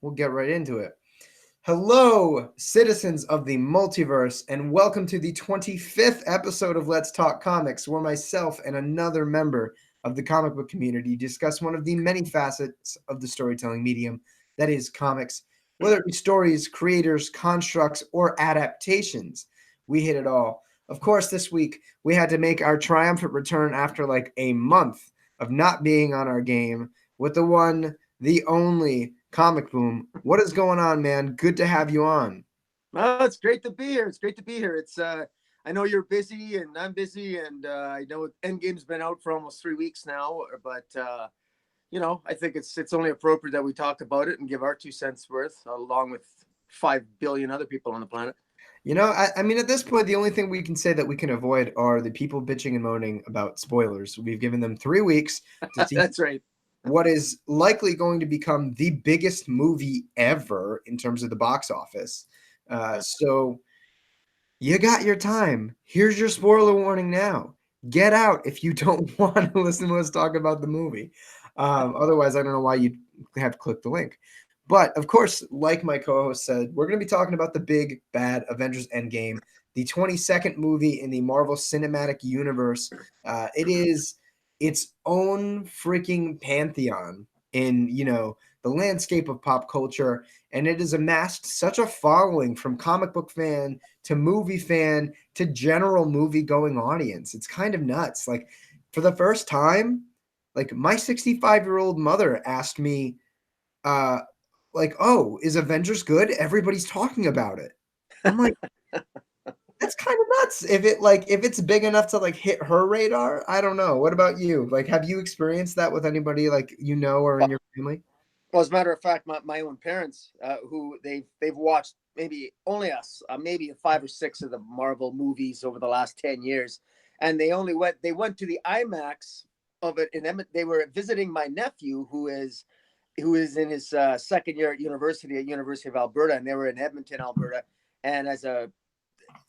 we'll get right into it. Hello, citizens of the multiverse, and welcome to the 25th episode of Let's Talk Comics, where myself and another member of the comic book community discuss one of the many facets of the storytelling medium that is comics, whether it be stories, creators, constructs, or adaptations. We hit it all. Of course, this week we had to make our triumphant return after like a month of not being on our game with the one, the only ComicBoom. What is going on, man? Good to have you on. Oh, it's great to be here. It's great to be here. I know you're busy and I'm busy, and I know Endgame's been out for almost 3 weeks now. But I think it's only appropriate that we talk about it and give our 2 cents worth, along with 5 billion other people on the planet. I mean, at this point, the only thing we can say that we can avoid are the people bitching and moaning about spoilers. We've given them 3 weeks to see That's right. what is likely going to become the biggest movie ever in terms of the box office. So you got your time. Here's your spoiler warning now. Get out if you don't want to listen to us talk about the movie. Otherwise, I don't know why you'd have clicked the link. But of course, like my co-host said, we're going to be talking about the big bad Avengers Endgame, the 22nd movie in the Marvel Cinematic Universe. It is its own freaking pantheon in, the landscape of pop culture, and it has amassed such a following from comic book fan to movie fan to general movie going audience. It's kind of nuts. Like, for the first time, like, my 65-year-old mother asked me, oh, is Avengers good? Everybody's talking about it. I'm like, that's kind of nuts. If it's big enough to like hit her radar, I don't know. What about you? Like, have you experienced that with anybody like or in your family? Well, as a matter of fact, my own parents, who they've watched maybe only us, maybe 5 or 6 of the Marvel movies over the last 10 years, and they went to the IMAX of it in Emmett. They were visiting my nephew, who is in his second year at University of Alberta, and they were in Edmonton, Alberta. And as a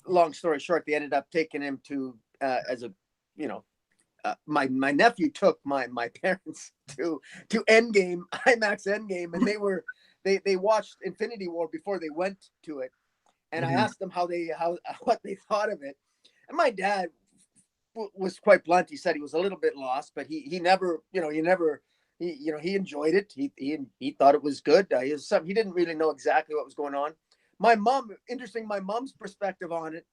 long story short, they ended up taking him to my nephew took my parents to Endgame, IMAX Endgame, and they watched Infinity War before they went to it. And I asked them what they thought of it, and my dad was quite blunt. He said he was a little bit lost, but he enjoyed it. He thought it was good. He didn't really know exactly what was going on. My mom's perspective on it.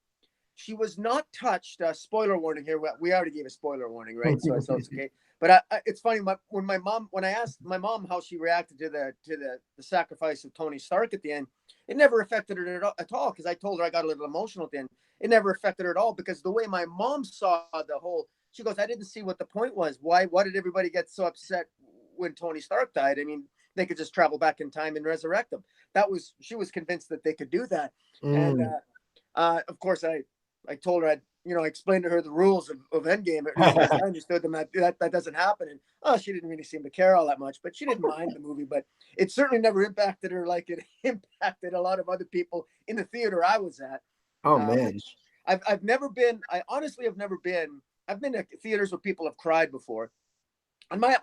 She was not touched. Spoiler warning here. We already gave a spoiler warning, right? So it's okay. But it's funny when I asked my mom how she reacted to the sacrifice of Tony Stark at the end, it never affected her at all. Because I told her I got a little emotional at the end. It never affected her at all, because the way my mom saw the whole, she goes, I didn't see what the point was. Why did everybody get so upset when Tony Stark died? I mean, they could just travel back in time and resurrect him. She was convinced that they could do that. And of course, I told her, I explained to her the rules of Endgame. I understood them that doesn't happen. And she didn't really seem to care all that much, but she didn't mind the movie. But it certainly never impacted her like it impacted a lot of other people in the theater I was at. Oh man, I've never been. I honestly have never been. I've been to theaters where people have cried before, and my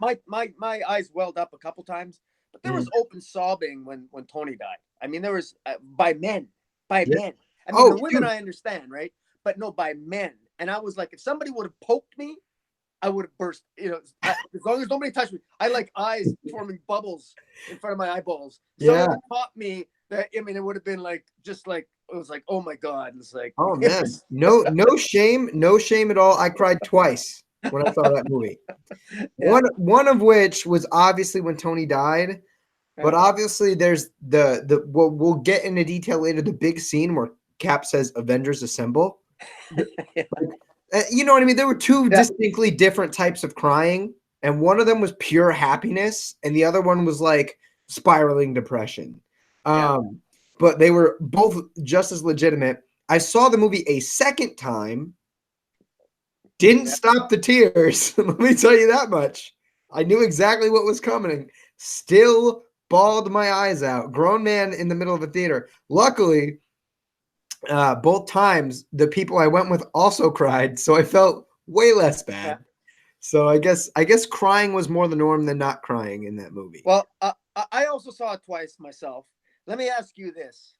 eyes welled up a couple times. But there was open sobbing when Tony died. I mean, there was by men. I mean, the women, I understand, right? But no, by men. And I was like, if somebody would have poked me, I would have burst. As long as nobody touched me, I like eyes forming bubbles in front of my eyeballs. Someone would have caught me. It would have been like, just like, it was like, oh my God. It's like, oh man, no shame at all. I cried twice when I saw that movie. Yeah. One of which was obviously when Tony died, but obviously there's we'll get into detail later, the big scene where Cap says Avengers Assemble. You know what I mean? There were two distinctly different types of crying, and one of them was pure happiness, and the other one was like spiraling depression. But they were both just as legitimate. I saw the movie a second time. Didn't stop the tears. Let me tell you that much. I knew exactly what was coming. Still bawled my eyes out. Grown man in the middle of a theater. Luckily, both times the people I went with also cried, so I felt way less bad. So I guess crying was more the norm than not crying in that movie. Well, I also saw it twice myself. Let me ask you this: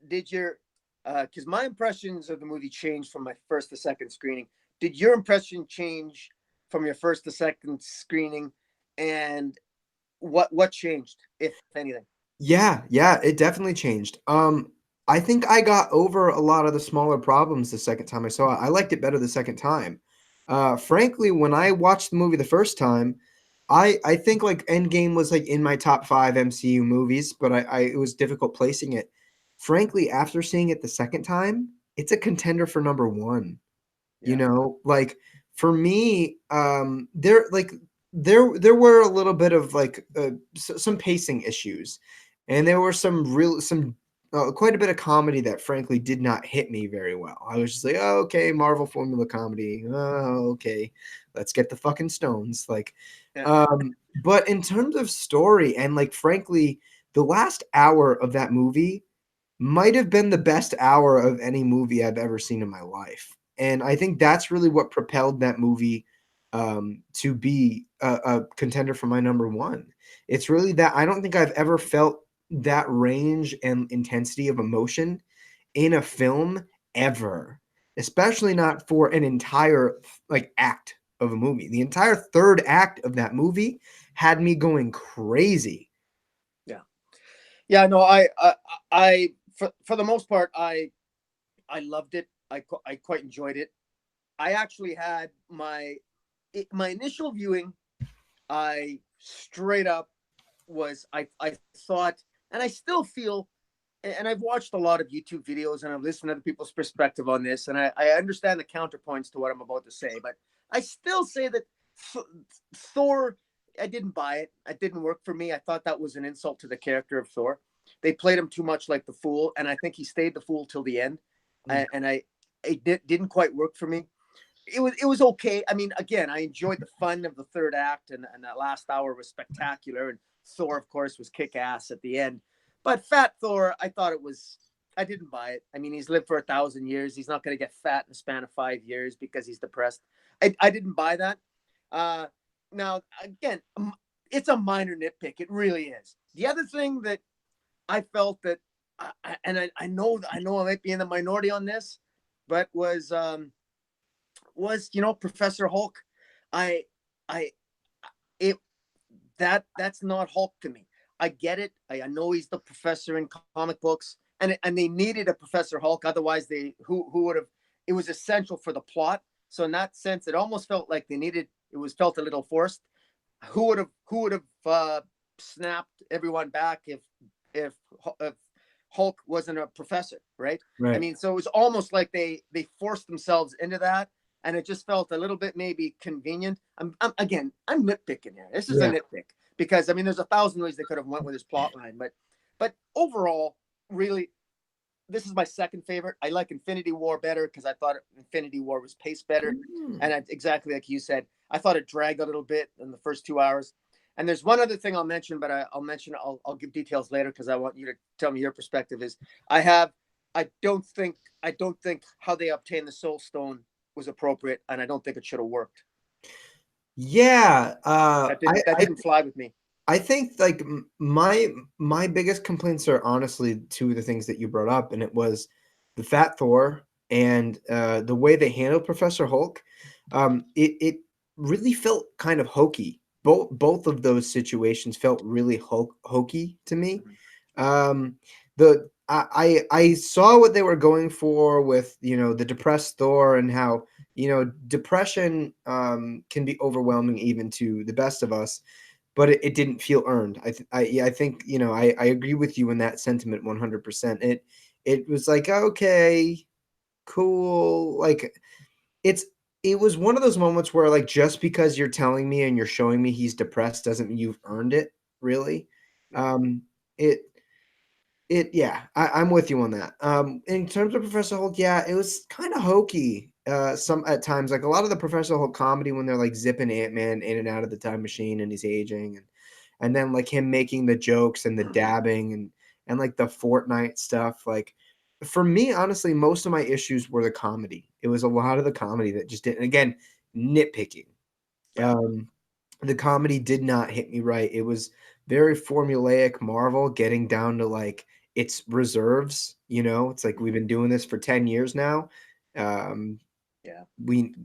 Did your because my impressions of the movie changed from my first to second screening. Did your impression change from your first to second screening? And what changed, if anything? Yeah, yeah, it definitely changed. I think I got over a lot of the smaller problems the second time I saw it. I liked it better the second time. Frankly, when I watched the movie the first time, I think like Endgame was like in my top 5 MCU movies, but I it was difficult placing it. Frankly, after seeing it the second time, it's a contender for number 1. You Yeah, know, like for me, there were a little bit of like some pacing issues, and there were some quite a bit of comedy that frankly did not hit me very well. I was just like, oh, okay, Marvel formula comedy. Oh, okay, let's get the fucking stones. Like, yeah, but in terms of story and like frankly, the last hour of that movie might have been the best hour of any movie I've ever seen in my life. And I think that's really what propelled that movie to be a contender for my number 1. It's really that I don't think I've ever felt that range and intensity of emotion in a film ever, especially not for an entire like act of a movie. The entire third act of that movie had me going crazy. yeah, yeah. No, for the most part, I loved it. I quite enjoyed it. I actually had my initial viewing. I straight up I thought, and I still feel, and I've watched a lot of YouTube videos and I've listened to other people's perspective on this, and I understand the counterpoints to what I'm about to say, but I still say that Thor, I didn't buy it. It didn't work for me. I thought that was an insult to the character of Thor. They played him too much like the fool, and I think he stayed the fool till the end, Mm. and didn't quite work for me. It was okay. I mean, again, I enjoyed the fun of the third act, and that last hour was spectacular. And Thor, of course, was kick ass at the end. But Fat Thor, I thought it was. I didn't buy it. I mean, he's lived for 1,000 years. He's not going to get fat in the span of 5 years because he's depressed. I didn't buy that. Uh, Now, again, it's a minor nitpick. It really is. The other thing that I felt that, I know I might be in the minority on this, but was Professor Hulk. I I it that's not Hulk to me. I get it. I know he's the professor in comic books, and they needed a Professor Hulk. Otherwise, they who would have. It was essential for the plot. So in that sense, it almost felt like they needed. It was felt a little forced. Who would have snapped everyone back if if Hulk wasn't a professor, right? I Right. mean, so it was almost like they forced themselves into that, and it just felt a little bit maybe convenient. I'm nitpicking here. This is a Yeah. nitpick because I mean, there's 1,000 ways they could have went with this plot line, but overall, really, this is my second favorite. I like Infinity War better because I thought Infinity War was paced better, Mm. and exactly like you said, I thought it dragged a little bit in the first 2 hours. And there's one other thing I'll mention, but I'll give details later because I want you to tell me your perspective. Is I have I don't think how they obtained the Soul Stone was appropriate, and I don't think it should have worked. Yeah, That didn't fly with me. I think like my biggest complaints are honestly two of the things that you brought up, and it was the Fat Thor and the way they handled Professor Hulk. It really felt kind of hokey. Both of those situations felt really hokey to me. Mhm. The I saw what they were going for with the depressed Thor and how depression can be overwhelming even to the best of us, but it didn't feel earned. Yeah, I think I agree with you in that sentiment 100%. It was like, okay, cool, like it's it was one of those moments where like just because you're telling me and you're showing me he's depressed doesn't mean you've earned it, really. Yeah, Um, it yeah, I'm with you on that. In terms of Professor Hulk, yeah, it was kind of hokey. Some at times, like a lot of the Professor Hulk comedy when they're like zipping Ant-Man in and out of the time machine and he's aging, and then like him making the jokes and the dabbing and like the Fortnite stuff. Like for me, honestly, most of my issues were the comedy. It was a lot of the comedy that just didn't. Again, nitpicking. yeah, Um, the comedy did not hit me right. It was very formulaic Marvel getting down to like its reserves. It's like we've been doing this for 10 years now. Um, Yeah.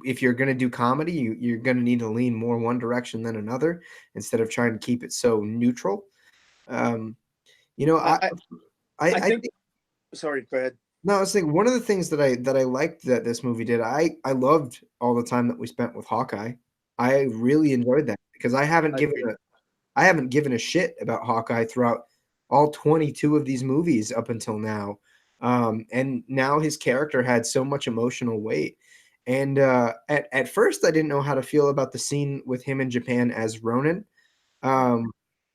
if you're going to do comedy, you're going to need to lean more one direction than another instead of trying to keep it so neutral. Um, you know, I I I, I I think. think Sorry, go ahead. no, I was thinking one of the things that I liked that this movie did, I loved all the time that we spent with Hawkeye. I really enjoyed that because I agree. I haven't given a shit about Hawkeye throughout all 22 of these movies up until now. And now his character had so much emotional weight. And at first, I didn't know how to feel about the scene with him in Japan as Ronin. Um,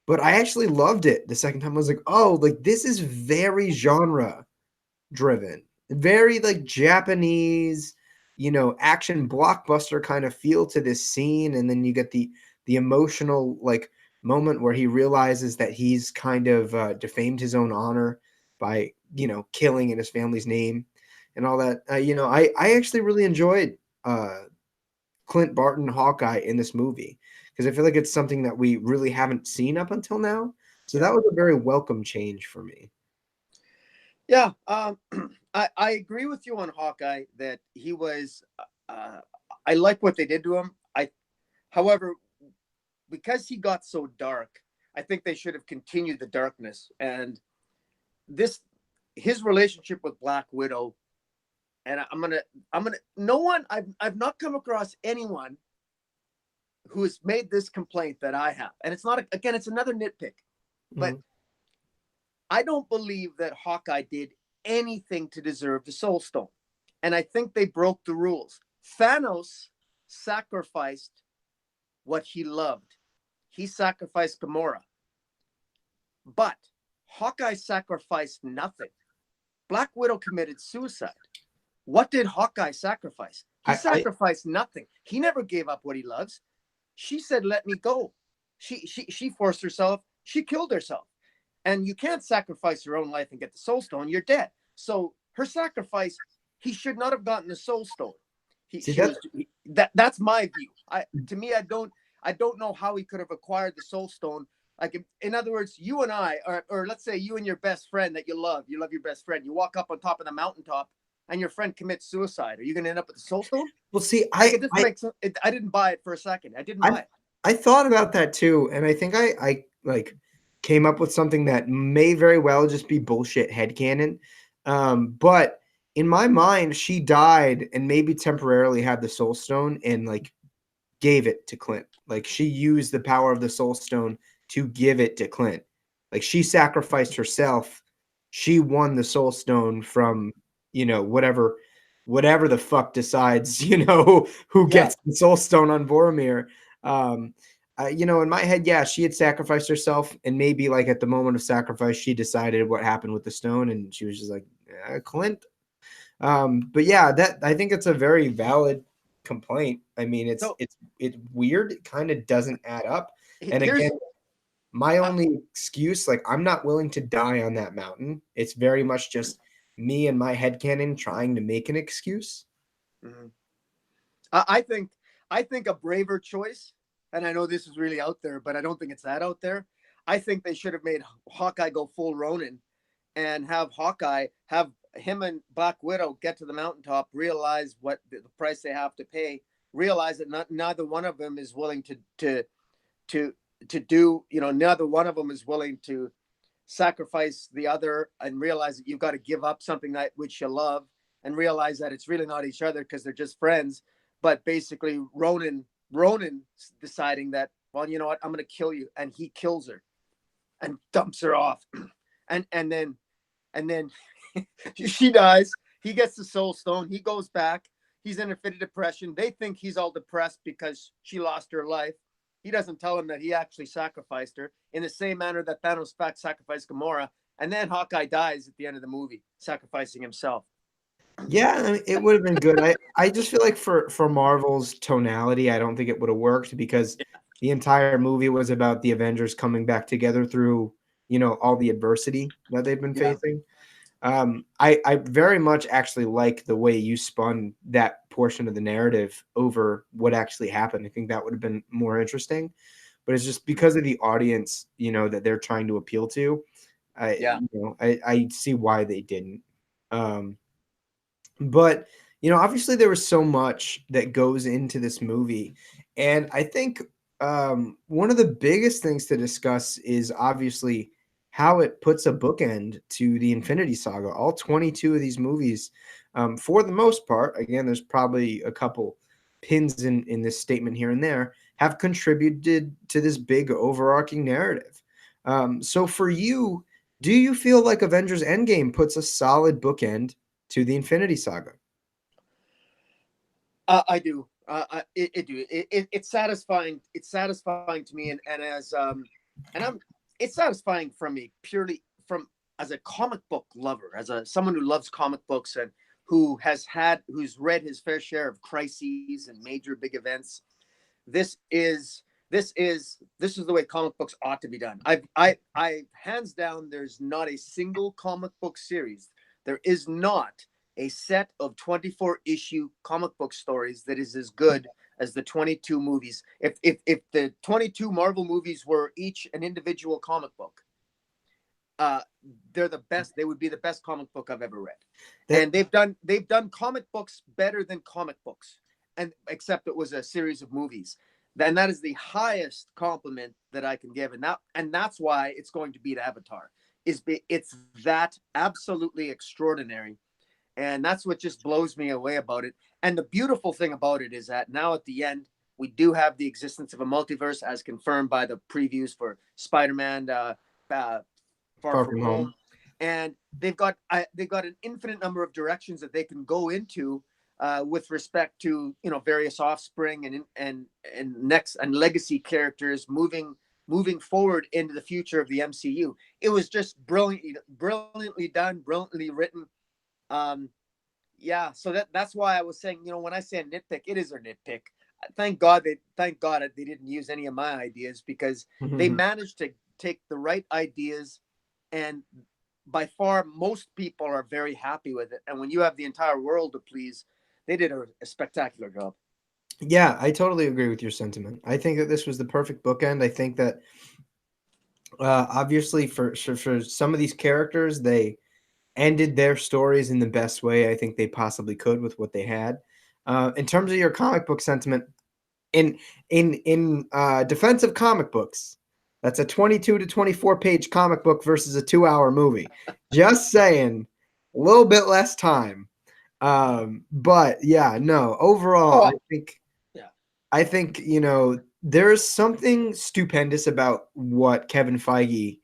but I actually loved it the second time. I was like, oh, like this is very genre driven, very like Japanese, action blockbuster kind of feel to this scene. And then you get the emotional like moment where he realizes that he's kind of defamed his own honor by killing in his family's name and all that. I actually really enjoyed Clint Barton Hawkeye in this movie because I feel like it's something that we really haven't seen up until now. So Yeah. that was a very welcome change for me. Yeah. I agree with you on Hawkeye that he was. Uh, I like what they did to him. However, because he got so dark, I think they should have continued the darkness. And this, his relationship with Black Widow, and I'm gonna. No one. I've not come across anyone who has made this complaint that I have, and it's not. Again, it's another nitpick, but Mhm. I don't believe that Hawkeye did anything to deserve the Soul Stone. And I think they broke the rules. Thanos sacrificed what he loved. He sacrificed Gamora. But Hawkeye sacrificed nothing. Black Widow committed suicide. What did Hawkeye sacrifice? He I sacrificed nothing. He never gave up what he loves. She said, "Let me go." She forced herself. She killed herself. And you can't sacrifice your own life and get the soul stone. You're dead. So her sacrifice, he should not have gotten the soul stone. He see she that was that's my view. To me, I don't know how he could have acquired the soul stone. Like in other words, you and I, or let's say you and your best friend that you love your best friend. You walk up on top of the mountaintop, and your friend commits suicide. Are you going to end up with the soul stone? well. See, Like it just makes it. I didn't buy it for a second. I didn't I buy it. I thought about that too, and I think I like came up with something that may very well just be bullshit headcanon. But in my mind, she died and maybe temporarily had the soul stone and like gave it to Clint. Like she used the power of the soul stone to give it to Clint. Like she sacrificed herself. She won the soul stone from, whatever the fuck decides, who Yeah. gets the soul stone on Boromir. Um, in my head, yeah, she had sacrificed herself, and maybe like at the moment of sacrifice, she decided what happened with the stone, and she was just like, Clint. But yeah, that I think it's a very valid complaint. I mean, So it's weird. It kind of doesn't add up. And again, here's. my Uh, only excuse, like I'm not willing to die on that mountain. It's very much just me and my headcanon trying to make an excuse. mhm. I think a braver choice, and I know this is really out there, but I don't think it's that out there. I think they should have made Hawkeye go full Ronin and have Hawkeye have him and Black Widow get to the mountaintop, realize what the price they have to pay, realize that neither one of them is willing to to do. Neither one of them is willing to sacrifice the other, and realize that you've got to give up something that which you love, and realize that it's really not each other because they're just friends. But basically, Ronan deciding that, well, you know what, I'm going to kill you, and he kills her and dumps her off, and then she dies. He gets the soul stone. He goes back. He's in a fit of depression. They think he's all depressed because she lost her life. He doesn't tell him that he actually sacrificed her in the same manner that Thanos sacrificed Gamora. And then Hawkeye dies at the end of the movie, sacrificing himself. Yeah, I mean, it would have been good. I just feel like for Marvel's tonality, I don't think it would have worked because the entire movie was about the Avengers coming back together through, all the adversity that they've been Yeah. facing. I very much actually like the way you spun that portion of the narrative over what actually happened. I think that would have been more interesting. but it's just because of the audience, that they're trying to appeal to. Yeah. I see why they didn't. Um, but obviously there was so much that goes into this movie, and I think one of the biggest things to discuss is obviously how it puts a bookend to the Infinity Saga. All 22 of these movies, for the most part, again, there's probably a couple pins in this statement here and there, have contributed to this big overarching narrative. So for you, do you feel like Avengers Endgame puts a solid bookend to the Infinity Saga? I do. It do. It's satisfying. It's satisfying to me, and I'm. It's satisfying from me purely from as a comic book lover, as a someone who loves comic books and who's read his fair share of crises and major big events. This is the way comic books ought to be done. I hands down, there's not a single comic book series. There is not a set of 24 issue comic book stories that is as good as the 22 movies. If the 22 Marvel movies were each an individual comic book, uh they're the best. They would be the best comic book I've ever read. That And they've done comic books better than comic books, and except it was a series of movies. Then that is the highest compliment that I can give, and that's why it's going to beat Avatar. It's that absolutely extraordinary, and that's what just blows me away about it. And the beautiful thing about it is that now at the end, we do have the existence of a multiverse as confirmed by the previews for Spider-Man Far Far From From Home. Home. And they've got an infinite number of directions that they can go into with respect to various offspring and next and legacy characters moving forward into the future of the MCU. It was just brilliantly done, brilliantly written. Um, yeah, so that's why I was saying, when I say a nitpick, it is a nitpick. Thank God they didn't use any of my ideas, because they managed to take the right ideas, and by far most people are very happy with it. And when you have the entire world to please, they did a spectacular job. Yeah, I totally agree with your sentiment. I think that this was the perfect bookend. I think that obviously for some of these characters, they ended their stories in the best way I think they possibly could with what they had. In terms of your comic book sentiment, in defense of comic books, that's a 22 to 24 page comic book versus a 2 hour movie. Just saying, a little bit less time. But yeah, no, overall, Oh, yeah, I think, there's something stupendous about what Kevin Feige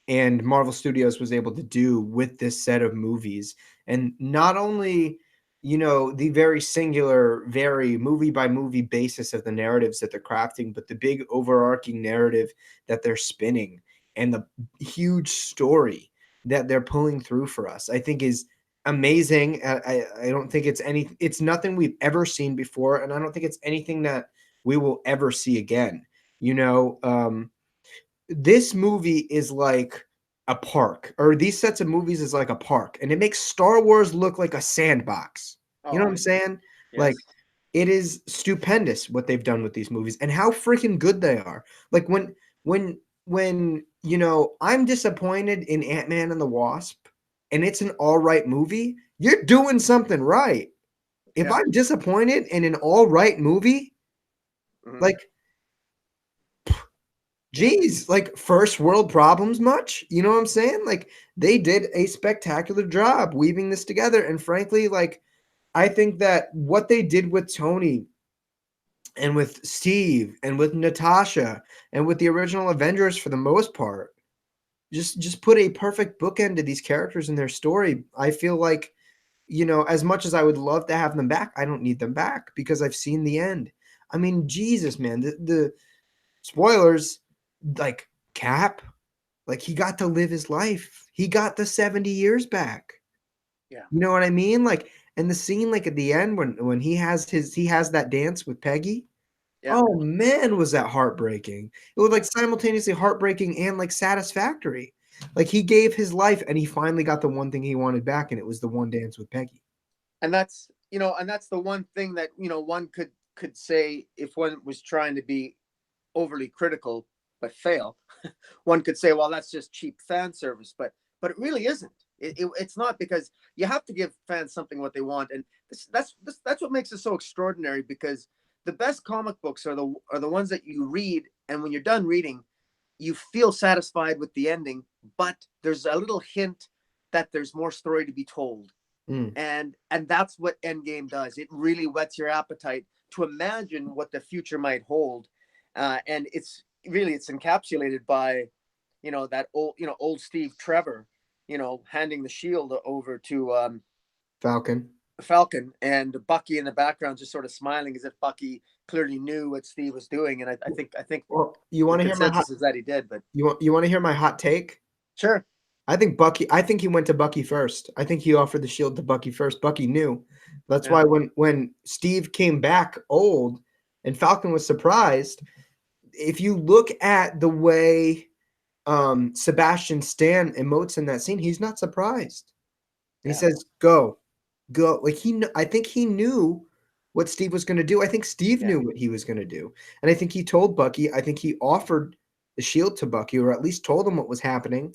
and Marvel Studios was able to do with this set of movies. And not only, the very singular, very movie by movie basis of the narratives that they're crafting, but the big overarching narrative that they're spinning and the huge story that they're pulling through for us, I think is amazing. I don't think it's nothing we've ever seen before. And I don't think it's anything that we will ever see again. This movie is like a park, or these sets of movies is like a park, and it makes Star Wars look like a sandbox. You know oh, what I'm saying? Like, yes, it is stupendous what they've done with these movies and how freaking good they are. Like when I'm disappointed in Ant-Man and the Wasp and it's an all right movie, you're doing something right. If yeah, I'm disappointed in an all right movie, mhm, like, yeah, geez, like first world problems much? You know what I'm saying? Like, they did a spectacular job weaving this together. And frankly, like, I think that what they did with Tony and with Steve and with Natasha and with the original Avengers for the most part, just put a perfect bookend to these characters and their story. I feel like, as much as I would love to have them back, I don't need them back because I've seen the end. I mean, Jesus, man, the spoilers, like Cap, like he got to live his life. He got the 70 years back. yeah, You know what I mean? Like, and the scene, like at the end when he has that dance with Peggy. yeah. Oh man, was that heartbreaking. It was like simultaneously heartbreaking and like satisfactory. Like he gave his life and he finally got the one thing he wanted back, and it was the one dance with Peggy. And that's the one thing that one could say if one was trying to be overly critical but fail, one could say, well, that's just cheap fan service, but it really isn't. It's not, because you have to give fans something what they want, and that's what makes it so extraordinary. Because the best comic books are the ones that you read, and when you're done reading, you feel satisfied with the ending, but there's a little hint that there's more story to be told. Mm. And that's what Endgame does. It really whets your appetite to imagine what the future might hold, and it's encapsulated by, that old Steve Trevor, handing the shield over to Falcon. Falcon, and Bucky in the background just sort of smiling, as if Bucky clearly knew what Steve was doing. And I think Well, you the want to hear my hot consensus is that he did. But you want to hear my hot take? sure, I think he went to Bucky first. I think he offered the shield to Bucky first. Bucky knew. That's yeah, why when Steve came back old and Falcon was surprised, if you look at the way Sebastian Stan emotes in that scene, he's not surprised. He yeah, says, "Go, go." Like I think he knew what Steve was going to do. I think Steve yeah, knew what he was going to do, and I think he told Bucky. I think he offered the shield to Bucky, or at least told him what was happening,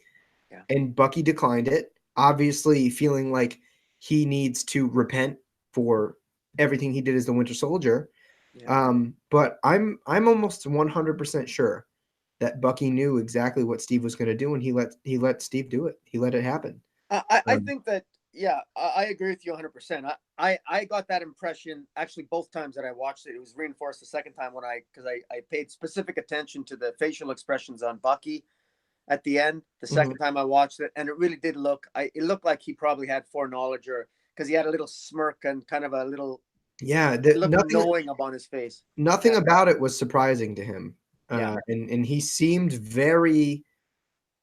yeah, and Bucky declined it. Obviously, feeling like he needs to repent for everything he did as the Winter Soldier. yeah. But I'm almost 100% sure that Bucky knew exactly what Steve was going to do, and he let Steve do it. He let it happen. I Um, think that, yeah, I agree with you 100%. I got that impression actually both times that I watched it. It was reinforced the second time because I paid specific attention to the facial expressions on Bucky at the end. The mhm. second time I watched it, and it really did it looked like he probably had foreknowledge, or because he had a little smirk and kind of a little Yeah, look of knowing upon his face. nothing Yeah, about it was surprising to him, yeah, and he seemed very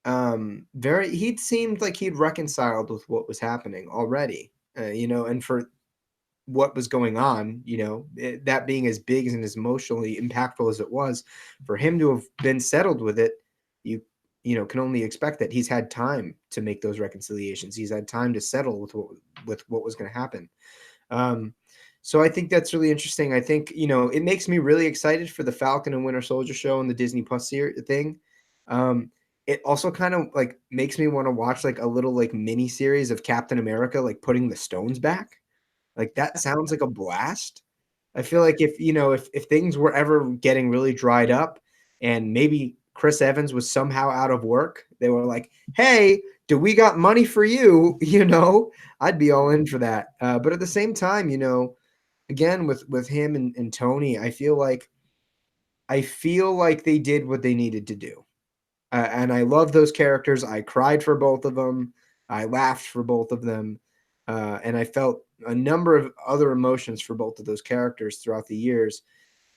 he seemed like he'd reconciled with what was happening already, and for what was going on, that being as big and as emotionally impactful as it was, for him to have been settled with it, you can only expect that he's had time to make those reconciliations. He's had time to settle with what was going to happen. Um, so I think that's really interesting. I think, it makes me really excited for the Falcon and Winter Soldier show and the Disney Plus thing. It also kind of like makes me want to watch like a little like mini series of Captain America, like putting the stones back. Like that sounds like a blast. I feel yeah, like if things were ever getting really dried up and maybe Chris Evans was somehow out of work, they were like, "Hey, do we got money for you?" I'd be all in for that. But at the same time, again with him and Tony, I feel like they did what they needed to do, and I love those characters. I cried for both of them. I laughed for both of them, and I felt a number of other emotions for both of those characters throughout the years.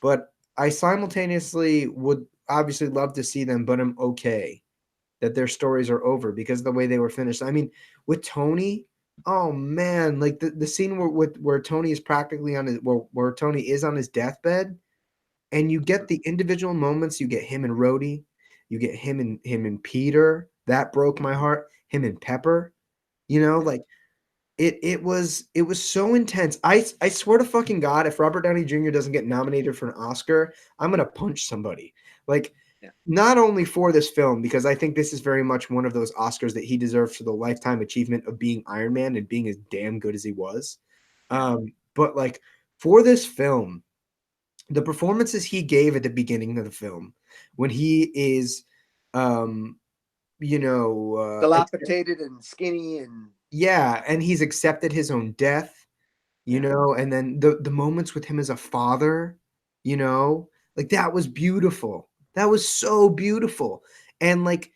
But I simultaneously would obviously love to see them, but I'm okay that their stories are over because of the way they were finished. I mean, with Tony, oh man, like the scene where Tony is practically on his where Tony is on his deathbed, and you get the individual moments. You get him and Rhodey, you get him and Peter. That broke my heart. Him and Pepper, yeah, like it was so intense. I swear to fucking God, if Robert Downey Jr. doesn't get nominated for an Oscar, I'm gonna punch somebody. Like, yeah, not only for this film, because I think this is very much one of those Oscars that he deserves for the lifetime achievement of being Iron Man and being as damn good as he was. yeah. But like for this film, the performances he gave at the beginning of the film, when he is, um, Dilapidated and skinny and yeah, and he's accepted his own death, yeah, and then the moments with him as a father, you know, like that was beautiful. That was so beautiful. And like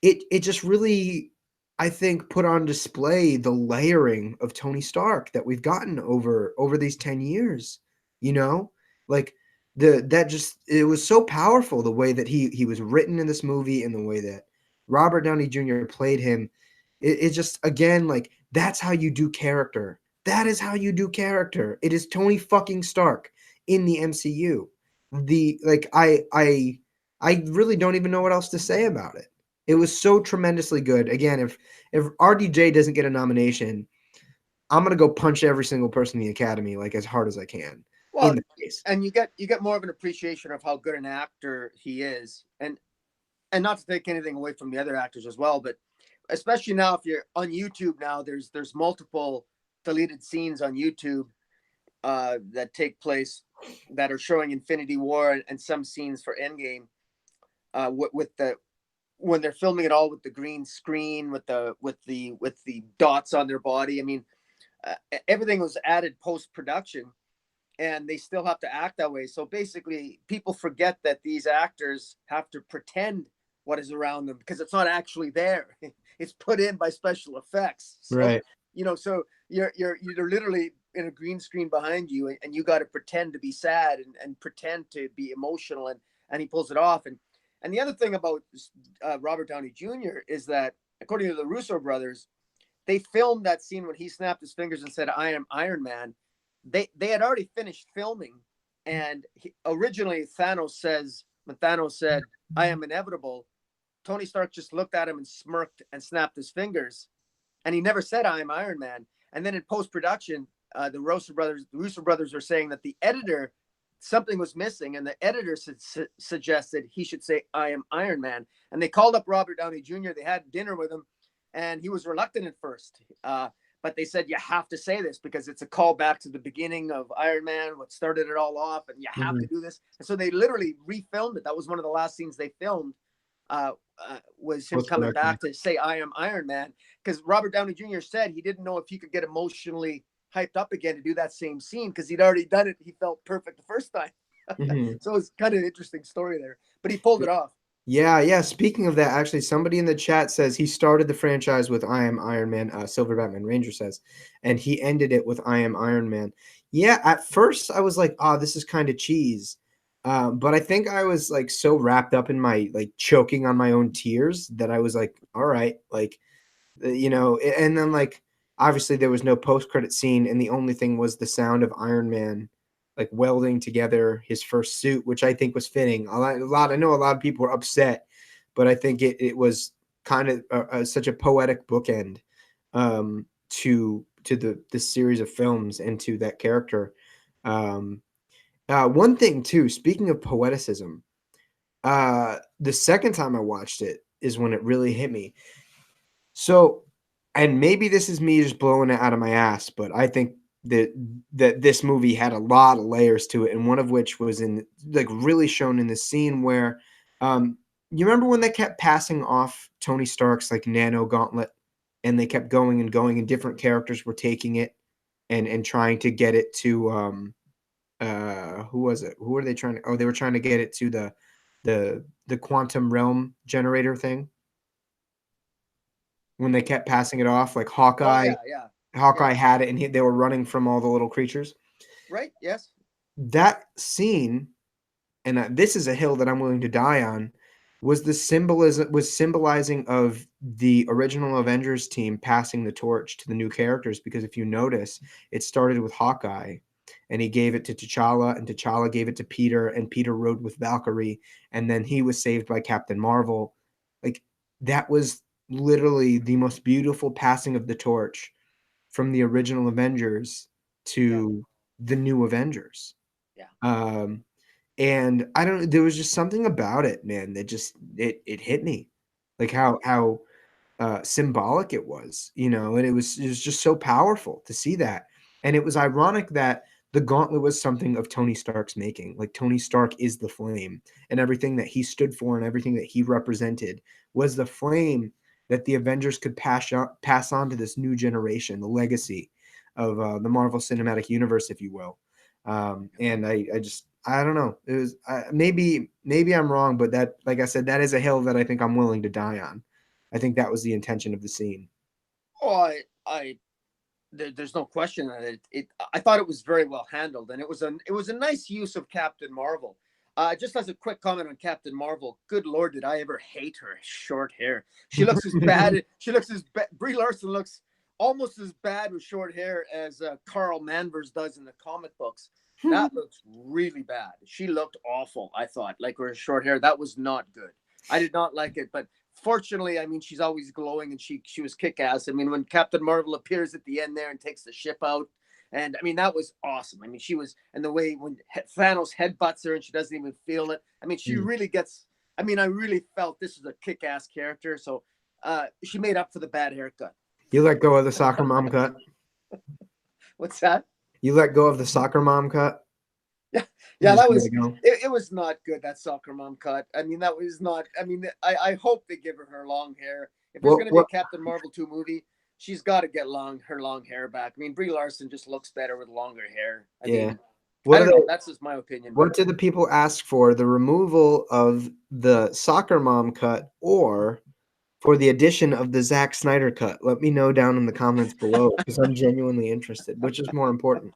it just really, I think, put on display the layering of Tony Stark that we've gotten over these 10 years, you know? Like that just it was so powerful the way that he was written in this movie and the way that Robert Downey Jr. played him. It just again like that's how you do character. That is how you do character. It is Tony fucking Stark in the MCU. The like I really don't even know what else to say about it. It was so tremendously good. Again, if RDJ doesn't get a nomination, I'm gonna go punch every single person in the Academy like as hard as I can. Well, in the face. and you get more of an appreciation of how good an actor he is, and not to take anything away from the other actors as well, but especially now if you're on YouTube now, there's multiple deleted scenes on YouTube that take place that are showing Infinity War and some scenes for Endgame with the when they're filming it all with the green screen with the dots on their body. I mean, everything was added post production, and they still have to act that way. So basically, people forget that these actors have to pretend what is around them because it's not actually there. It's put in by special effects. So Right. so you're literally in a green screen behind you, and you got to pretend to be sad and pretend to be emotional, and he pulls it off. And the other thing about Robert Downey Jr. is that according to the Russo brothers, they filmed that scene when he snapped his fingers and said, "I am Iron Man." They had already finished filming, and originally when Thanos said, "I am inevitable," Tony Stark just looked at him and smirked and snapped his fingers, and he never said, "I am Iron Man." And then in post production, the Russo brothers are saying that the editor something was missing, and the editor suggested he should say, "I am Iron Man." And they called up Robert Downey Jr. They had dinner with him, and he was reluctant at first. But they said, you have to say this because it's a callback to the beginning of Iron Man, what started it all off, and you have to do this. And so they literally refilmed it. That was one of the last scenes they filmed, was him coming back to say, "I am Iron Man," because Robert Downey Jr. said he didn't know if he could get emotionally hyped up again to do that same scene because he'd already done it. He felt perfect the first time. So it's kind of an interesting story there, but he pulled it off. Yeah. Speaking of that, actually, somebody in the chat says he started the franchise with "I am Iron Man." Silver Batman Ranger says, and he ended it with "I am Iron Man." Yeah, at first I was like, "Oh, this is kind of cheese," but I think I was like so wrapped up in my like choking on my own tears that I was like, "All right," like and then like obviously there was no post-credit scene, and the only thing was the sound of Iron Man like welding together his first suit, which I think was fitting. I know a lot of people were upset, but I think it was kind of such a poetic bookend to the series of films and to that character. One thing too, speaking of poeticism, the second time I watched it is when it really hit me. So, and maybe this is me just blowing it out of my ass, but I think that this movie had a lot of layers to it, and one of which was in like really shown in the scene where, you remember when they kept passing off Tony Stark's like nano gauntlet, and they kept going and going, and different characters were taking it and trying to get it to who was it? Who were they trying to? Oh, they were trying to get it to the quantum realm generator thing when they kept passing it off, like Oh Hawkeye. yeah. Hawkeye had it, and they were running from all the little creatures. Right. Yes. That scene, and this is a hill that I'm willing to die on, was symbolizing of the original Avengers team passing the torch to the new characters. Because if you notice, it started with Hawkeye, and he gave it to T'Challa, and T'Challa gave it to Peter, and Peter rode with Valkyrie, and then he was saved by Captain Marvel. Like that was literally the most beautiful passing of the torch from the original Avengers to the new Avengers. Yeah. And I don't there was just something about it, man, that just it hit me. Like how symbolic it was, and it was just so powerful to see that. And it was ironic that the gauntlet was something of Tony Stark's making. Like Tony Stark is the flame, and everything that he stood for and everything that he represented was the flame that the Avengers could pass on to this new generation, the legacy of the Marvel Cinematic Universe, if you will. And I don't know. It was maybe I'm wrong, but that, like I said, that is a hill that I think I'm willing to die on. I think that was the intention of the scene. Oh, there's no question that I thought it was very well handled, and it was a nice use of Captain Marvel. Just as a quick comment on Captain Marvel, good Lord, did I ever hate her short hair? She looks as bad. Brie Larson looks almost as bad with short hair as Carl Manvers does in the comic books. That looks really bad. She looked awful. I thought, like her short hair, that was not good. I did not like it, but fortunately, I mean, she's always glowing, and she was kick ass. I mean, when Captain Marvel appears at the end there and takes the ship out, And I mean, that was awesome. I mean, she was, and the way when Thanos headbutts her and she doesn't even feel it. I mean, she really gets, I mean, I really felt this is a kick-ass character. So she made up for the bad haircut. You let go of the soccer mom cut? What's that? You let go of the soccer mom cut? Yeah, You yeah, just that let was, it go? it was not good, that soccer mom cut. I mean, that was not, I mean, I hope they give her long hair. If there's going to be a What? Captain Marvel 2 movie, she's got to get her long hair back. I mean, Brie Larson just looks better with longer hair. I Yeah. mean, What I do don't know. they? That's just my opinion. What But do the people ask for? The removal of the soccer mom cut or for the addition of the Zack Snyder cut? Let me know down in the comments below because I'm genuinely interested. Which is more important?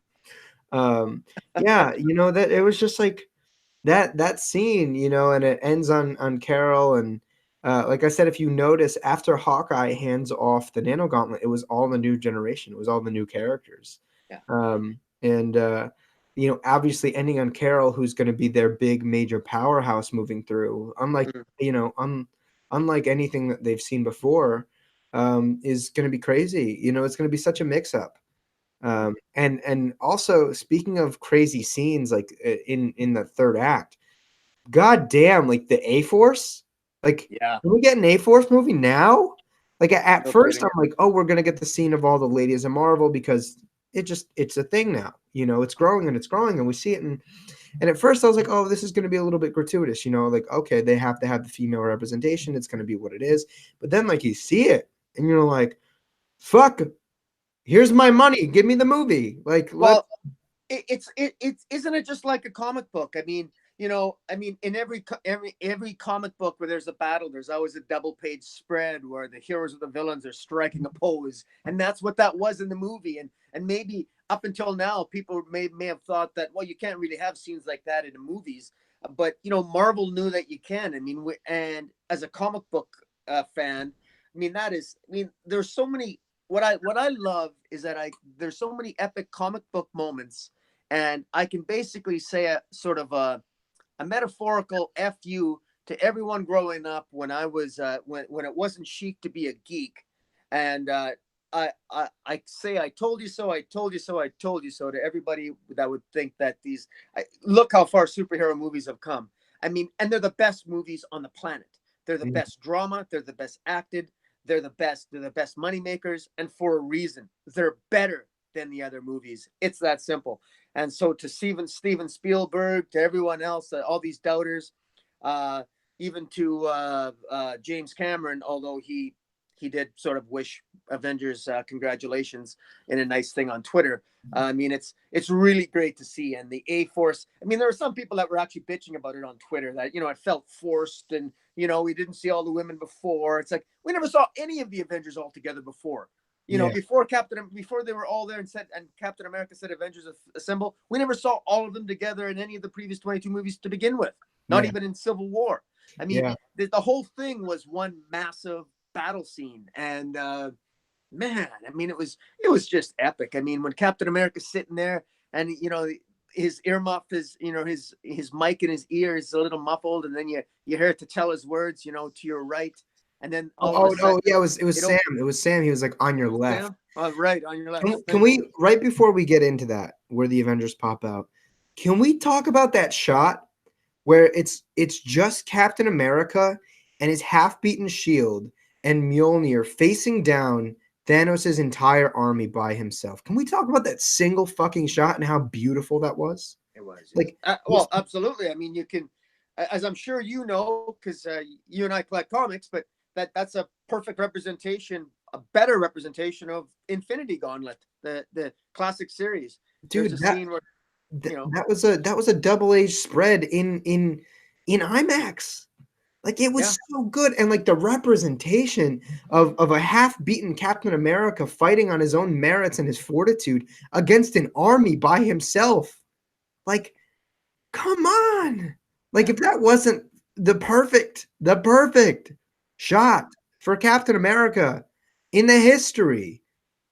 Yeah, you know that it was just like that scene, you know, and it ends on Carol and like I said, if you notice, after Hawkeye hands off the Nano Gauntlet, it was all the new generation. It was all the new characters. yeah, And you know, obviously ending on Carol, who's going to be their big major powerhouse moving through. Unlike mm, you know, unlike anything that they've seen before, is going to be crazy. You know, it's going to be such a mix up. And also speaking of crazy scenes, like in the third act, god damn, like the A Force, like yeah, can we get an A Force movie now? Like at no first kidding. I'm like, oh, we're gonna get the scene of all the ladies of Marvel because it's a thing now, you know, it's growing and we see it. And at first I was like, oh, this is gonna be a little bit gratuitous, you know, like okay, they have to have the female representation, it's gonna be what it is. But then like you see it and you're like, fuck, here's my money, give me the movie, like let. Well, it's isn't it just like a comic book? I mean, you know, I mean, in every comic book where there's a battle, there's always a double page spread where the heroes or the villains are striking a pose, and that's what that was in the movie. And maybe up until now, people may have thought that, well, you can't really have scenes like that in the movies, but you know, Marvel knew that you can. I mean, and as a comic book fan, I mean, that is, I mean, there's so many. What I love is that I there's so many epic comic book moments, and I can basically say a sort of a metaphorical fu to everyone growing up when I was when it wasn't chic to be a geek, and I say I told you so, I told you so, I told you so to everybody that would think that look how far superhero movies have come. I mean, and they're the best movies on the planet. They're the best drama. They're the best acted. They're the best. They're the best money makers, and for a reason. They're better than the other movies. It's that simple. And so to Steven Spielberg, to everyone else, all these doubters, uh, even to James Cameron, although he did sort of wish Avengers congratulations in a nice thing on Twitter. I mean, it's really great to see. And the A Force. I mean, there were some people that were actually bitching about it on Twitter that you know it felt forced and you know we didn't see all the women before. It's like we never saw any of the Avengers all together before. You know, Yeah, before they were all there and Captain America said Avengers Assemble, we never saw all of them together in any of the previous 22 movies to begin with. Not yeah, even in Civil War. I mean, yeah. the whole thing was one massive battle scene, and man, I mean, it was just epic. I mean, when Captain America's sitting there, and you know his earmuff is, you know, his mic in his ear is a little muffled, and then you hear T'Challa's words, you know, to your right, and then Oh, all of a oh, sudden yeah, it was it Sam. opens. It was Sam. He was like on your left. Sam, right on your left. Can Thank you. we right before we get into that, where the Avengers pop out, can we talk about that shot where it's just Captain America and his half-beaten shield and Mjolnir facing down Thanos' entire army by himself? Can we talk about that single fucking shot and how beautiful that was? It was, yes. Like, Well, absolutely. I mean, you can, as I'm sure you know, because you and I collect comics, but that's a perfect representation, a better representation of Infinity Gauntlet, the classic series. There's a dude, scene where, you know, that was a double-edged spread in IMAX. Like it yeah, was so good, and like the representation of a half-beaten Captain America fighting on his own merits and his fortitude against an army by himself. Like, come on. Like yeah. if that wasn't the perfect shot for Captain America in the history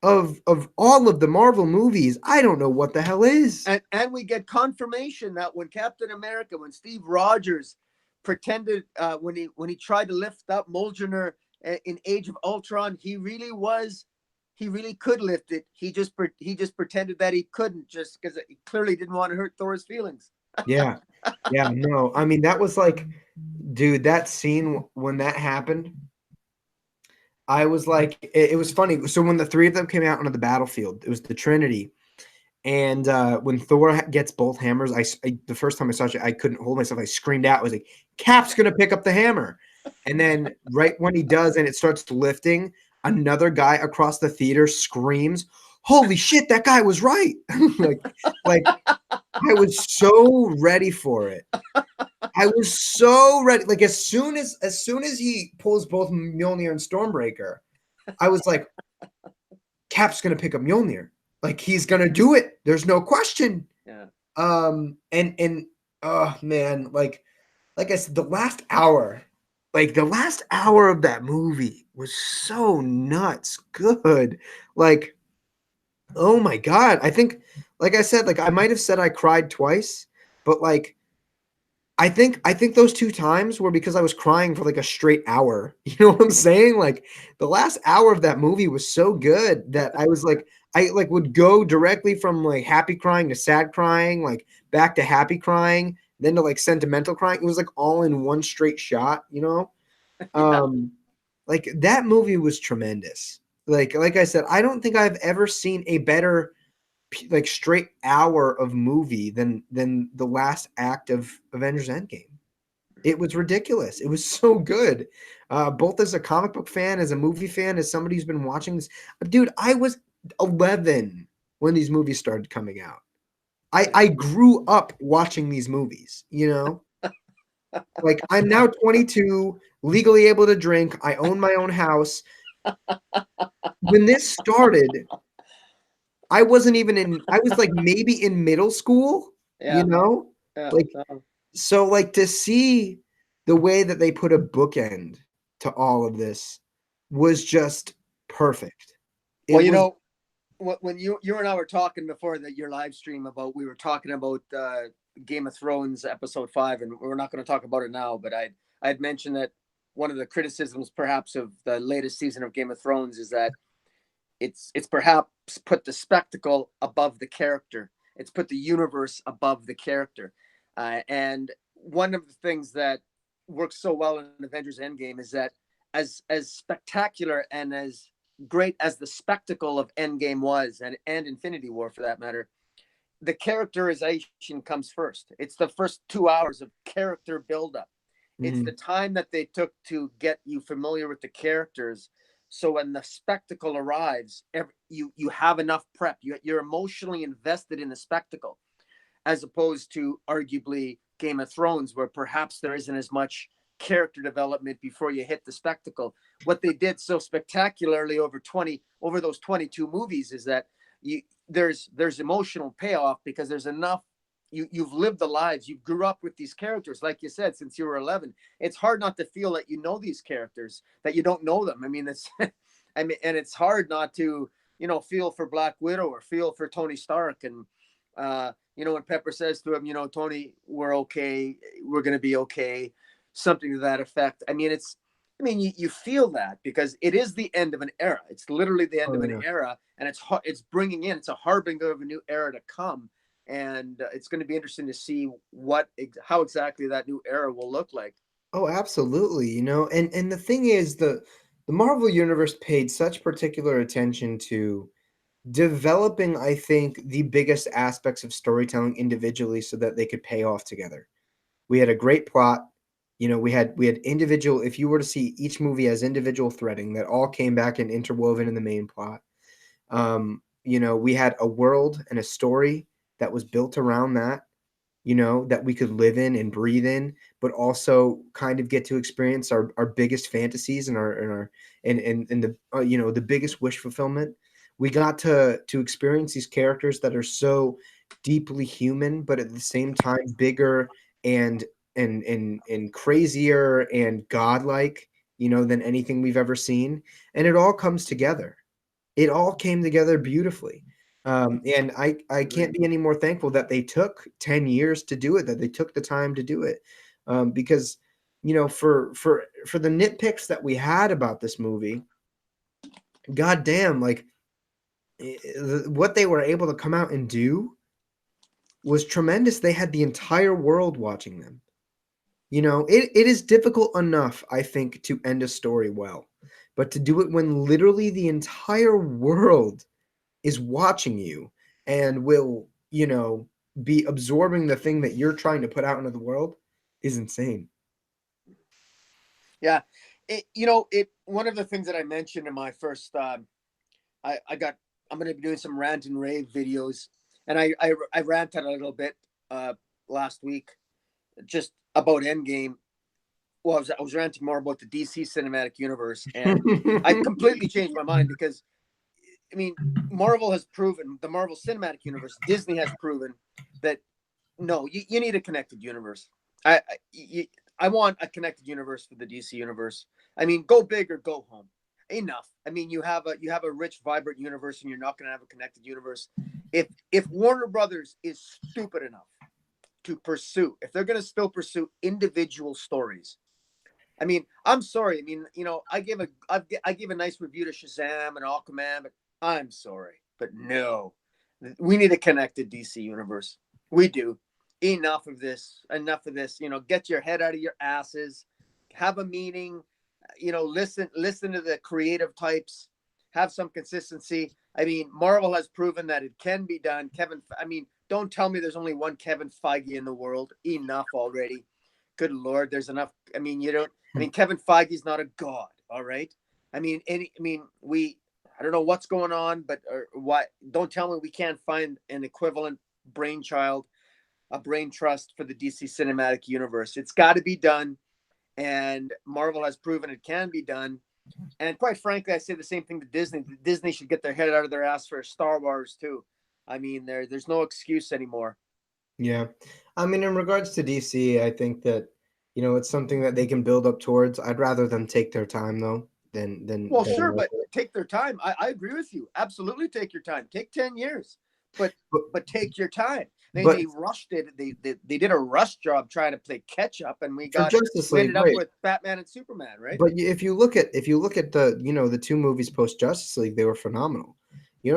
of all of the Marvel movies, I don't know what the hell is. And we get confirmation that when Captain America, when Steve Rogers pretended when he tried to lift up Mjolnir in Age of Ultron, he really was he really could lift it. He just pretended that he couldn't, just because he clearly didn't want to hurt Thor's feelings. Yeah. Yeah, no. I mean, that was like, dude, that scene when that happened, I was like, it was funny. So when the three of them came out onto the battlefield, it was the Trinity. And when Thor gets both hammers, the first time I saw it, I couldn't hold myself. I screamed out. I was like, Cap's going to pick up the hammer. And then right when he does and it starts lifting, another guy across the theater screams, holy shit, that guy was right. like I was so ready for it. I was so ready. Like as soon as he pulls both Mjolnir and Stormbreaker, I was like, Cap's gonna pick up Mjolnir. Like he's gonna do it. There's no question. Yeah. And oh man, like I said, the last hour of that movie was so nuts good. Like, oh my God. I think, like I said, like I might have said I cried twice, but like I think those two times were because I was crying for like a straight hour. You know what I'm saying? Like the last hour of that movie was so good that I was like, I like would go directly from like happy crying to sad crying, like back to happy crying, then to like sentimental crying. It was like all in one straight shot, you know? Yeah. Like that movie was tremendous. Like I said, I don't think I've ever seen a better like straight hour of movie than the last act of Avengers Endgame. It was ridiculous. It was so good. Both as a comic book fan, as a movie fan, as somebody who's been watching this. Dude, I was 11 when these movies started coming out. I grew up watching these movies, you know? Like I'm now 22, legally able to drink. I own my own house. When this started, I wasn't even I was like maybe in middle school, you Yeah. know? Yeah. Like, so like to see the way that they put a bookend to all of this was just perfect. Well, It was, when you and I were talking before your live stream about, we were talking about Game of Thrones episode 5, and we're not going to talk about it now, but I'd mentioned that one of the criticisms perhaps of the latest season of Game of Thrones is that it's perhaps put the spectacle above the character. It's put the universe above the character. And one of the things that works so well in Avengers Endgame is that as spectacular and as great as the spectacle of Endgame was, and Infinity War for that matter, the characterization comes first. It's the first 2 hours of character buildup. It's the time that they took to get you familiar with the characters. So when the spectacle arrives, you have enough prep. You're emotionally invested in the spectacle, as opposed to arguably Game of Thrones, where perhaps there isn't as much character development before you hit the spectacle. What they did so spectacularly over those 22 movies is that there's emotional payoff, because there's enough. You've lived the lives. You grew up with these characters, like you said, since you were 11. It's hard not to feel that you know these characters, that you don't know them. I mean, and it's hard not to feel for Black Widow or feel for Tony Stark. And when Pepper says to him, Tony, we're okay, we're gonna be okay, something to that effect. I mean, you feel that because it is the end of an era. It's literally the end of an era, and it's a harbinger of a new era to come. And it's going to be interesting to see how exactly that new era will look like. Oh, absolutely. And the thing is, the Marvel Universe paid such particular attention to developing, I think, the biggest aspects of storytelling individually so that they could pay off together. We had a great plot. We had individual, if you were to see each movie as individual threading that all came back and interwoven in the main plot. We had a world and a story that was built around that, that we could live in and breathe in, but also kind of get to experience our biggest fantasies and the the biggest wish fulfillment. We got to experience these characters that are so deeply human, but at the same time bigger and crazier and godlike, than anything we've ever seen. And it all comes together. It all came together beautifully. And I can't be any more thankful that they took 10 years to do it, that they took the time to do it. Because, for the nitpicks that we had about this movie, goddamn, like what they were able to come out and do was tremendous. They had the entire world watching them. It is difficult enough, I think, to end a story well, but to do it when literally the entire world is watching you and will, be absorbing the thing that you're trying to put out into the world is insane. Yeah. One of the things that I mentioned in my first, I'm going to be doing some rant and rave videos, and I ranted a little bit last week just about Endgame. Well, I was ranting more about the DC cinematic universe, and I completely changed my mind because, I mean, Marvel has proven, the Marvel cinematic universe, Disney has proven that no, you need a connected universe. I I want a connected universe for the DC universe. I mean, go big or go home. Enough. I mean, you have a rich, vibrant universe, and you're not going to have a connected universe. If Warner Brothers is stupid enough to pursue, if they're going to still pursue individual stories, I mean, I'm sorry. I mean, I gave a nice review to Shazam and Aquaman, but I'm sorry, but no, we need a connected DC universe. We do. Enough of this. Enough of this. Get your head out of your asses. Have a meeting. Listen to the creative types. Have some consistency. I mean, Marvel has proven that it can be done. I mean, don't tell me there's only one Kevin Feige in the world. Enough already. Good Lord, there's enough. I mean, you don't. I mean, Kevin Feige's not a god. All right. I mean, we. I don't know what's going on, but or what? Don't tell me we can't find an equivalent brainchild, a brain trust for the DC cinematic universe. It's got to be done, and Marvel has proven it can be done. And quite frankly, I say the same thing to Disney. Disney should get their head out of their ass for Star Wars too. I mean, there's no excuse anymore. Yeah. I mean, in regards to DC, I think that, it's something that they can build up towards. I'd rather them take their time though than than Well, than sure, rush but it. take their time. I agree with you. Absolutely, take your time. Take 10 years, but But but take your time. but They rushed it. They did a rush job trying to play catch up, and for Justice we League, ended up right? with Batman and Superman, right? But if you look at the two movies post Justice League, they were phenomenal.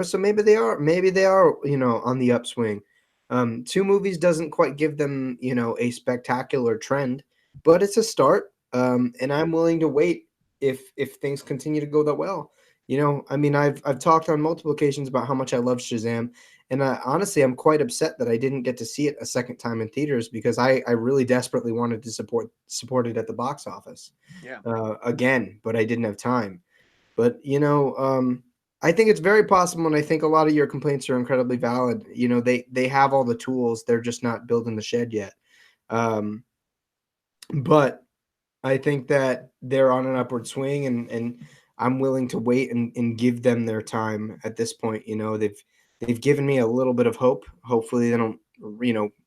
So maybe they are on the upswing. Two movies doesn't quite give them a spectacular trend, but it's a start. And I'm willing to wait if things continue to go that well. I mean, I've talked on multiple occasions about how much I love Shazam, and honestly, I'm quite upset that I didn't get to see it a second time in theaters because I really desperately wanted to support it at the box office Yeah. again, but I didn't have time. But I think it's very possible, and I think a lot of your complaints are incredibly valid. They have all the tools; they're just not building the shed yet. Um, but I think that they're on an upward swing, and I'm willing to wait and give them their time at this point. They've given me a little bit of hope. Hopefully, they don't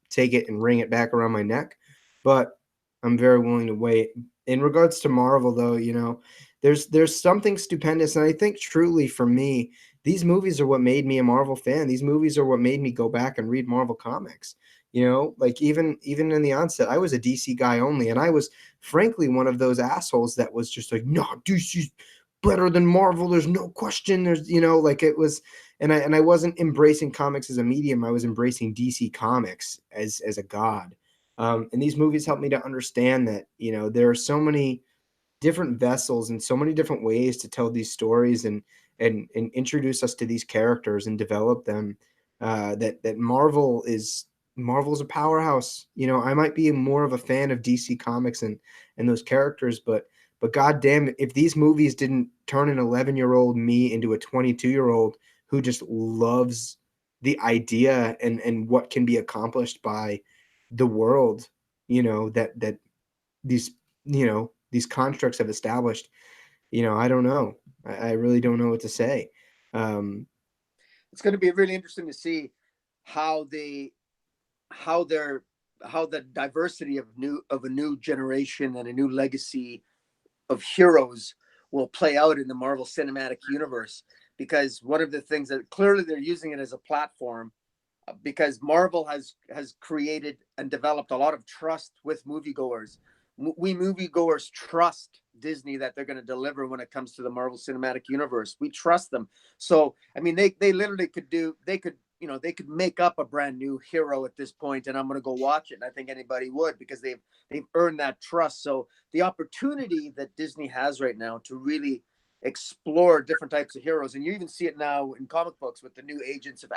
take it and wring it back around my neck. But I'm very willing to wait. In regards to Marvel, though, there's something stupendous, and I think truly for me, these movies are what made me a Marvel fan. These movies are what made me go back and read Marvel comics. Like even in the onset, I was a DC guy only, and I was frankly one of those assholes that was just like, no, DC's better than Marvel. There's no question. There's like it was, and I wasn't embracing comics as a medium. I was embracing DC Comics as a god. And these movies helped me to understand that there are so many different vessels and so many different ways to tell these stories and introduce us to these characters and develop them. That Marvel's a powerhouse. I might be more of a fan of DC Comics and those characters, but goddamn, if these movies didn't turn an 11-year-old me into a 22-year-old who just loves the idea and what can be accomplished by the world, that these constructs have established, I don't know. I really don't know what to say. Um, It's going to be really interesting to see how they how they're how the diversity of a new generation and a new legacy of heroes will play out in the Marvel Cinematic Universe. Because one of the things that clearly they're using it as a platform, because Marvel has created and developed a lot of trust with moviegoers. We moviegoers trust Disney that they're going to deliver when it comes to the Marvel Cinematic Universe. We trust them. So, I mean, they literally could they could make up a brand new hero at this point, and I'm going to go watch it. And I think anybody would, because they've earned that trust. So the opportunity that Disney has right now to really explore different types of heroes, and you even see it now in comic books with the new Agents of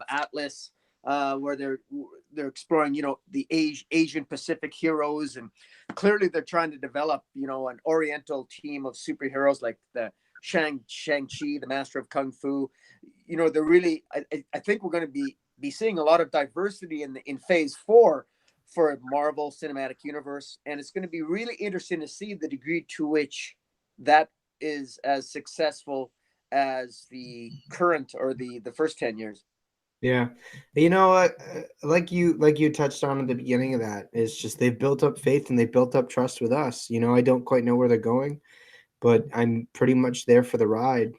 Atlas, where they're exploring, the Asian Pacific heroes, and clearly they're trying to develop, an Oriental team of superheroes like the Shang-Chi, the Master of Kung Fu. They're really, I think we're going to be seeing a lot of diversity in Phase 4 for Marvel Cinematic Universe, and it's going to be really interesting to see the degree to which that is as successful as the current or the first 10 years. Yeah. You know what? Like you touched on at the beginning of that, it's just they've built up faith and they built up trust with us. I don't quite know where they're going, but I'm pretty much there for the ride.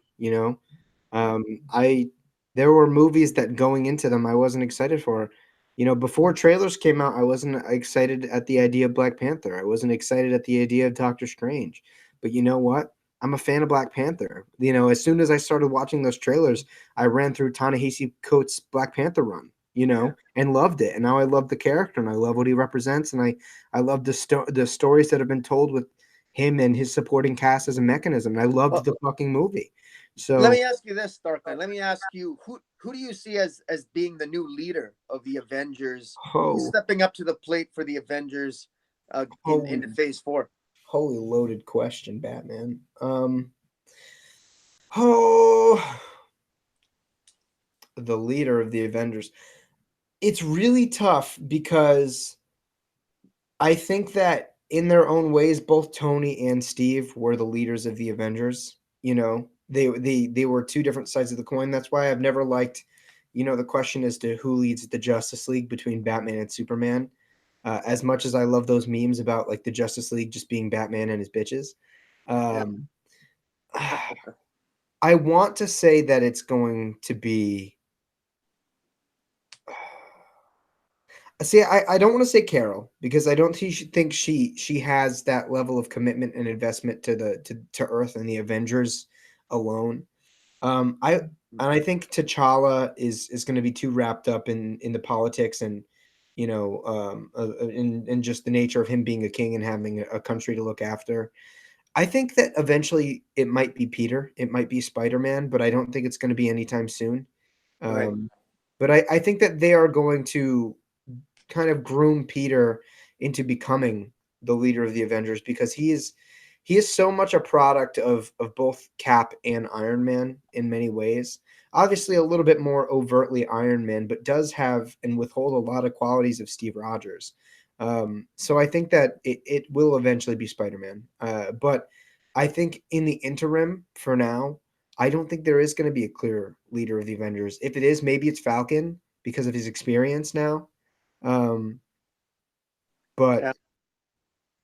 Um, I There were movies that going into them I wasn't excited for. Before trailers came out, I wasn't excited at the idea of Black Panther. I wasn't excited at the idea of Doctor Strange. But you know what? I'm a fan of Black Panther. As soon as I started watching those trailers, I ran through Ta-Nehisi Coates' Black Panther run, Yeah. and loved it. And now I love the character and I love what he represents, and I love the stories that have been told with him and his supporting cast as a mechanism. And I loved Well, the fucking movie. let So, me ask you this, Darkman. Let me ask you, who do you see as being the new leader of the Avengers? Who's oh, stepping up to the plate for the Avengers into holy, Phase 4? holy loaded question, Batman. Oh, the leader of the Avengers. It's really tough because I think that in their own ways, both Tony and Steve were the leaders of the Avengers. They were two different sides of the coin. That's why I've never liked, the question as to who leads the Justice League between Batman and Superman. As much as I love those memes about like the Justice League just being Batman and his bitches, Yeah. um, I want to say that it's going to be. See, I don't want to say Carol because I don't think she has that level of commitment and investment to Earth and the Avengers alone. I think T'Challa is going to be too wrapped up in the politics and in just the nature of him being a king and having a country to look after. I think that eventually it might be Peter, it might be Spider-Man, but I don't think it's going to be anytime soon. Right. Um, but I think that they are going to kind of groom Peter into becoming the leader of the Avengers because he is so much a product of both Cap and Iron Man in many ways. Obviously, a little bit more overtly Iron Man, but does have and withhold a lot of qualities of Steve Rogers. So I think that it will eventually be Spider-Man. But I think in the interim, for now, I don't think there is going to be a clear leader of the Avengers. If it is, maybe it's Falcon because of his experience now. Um, Yeah. but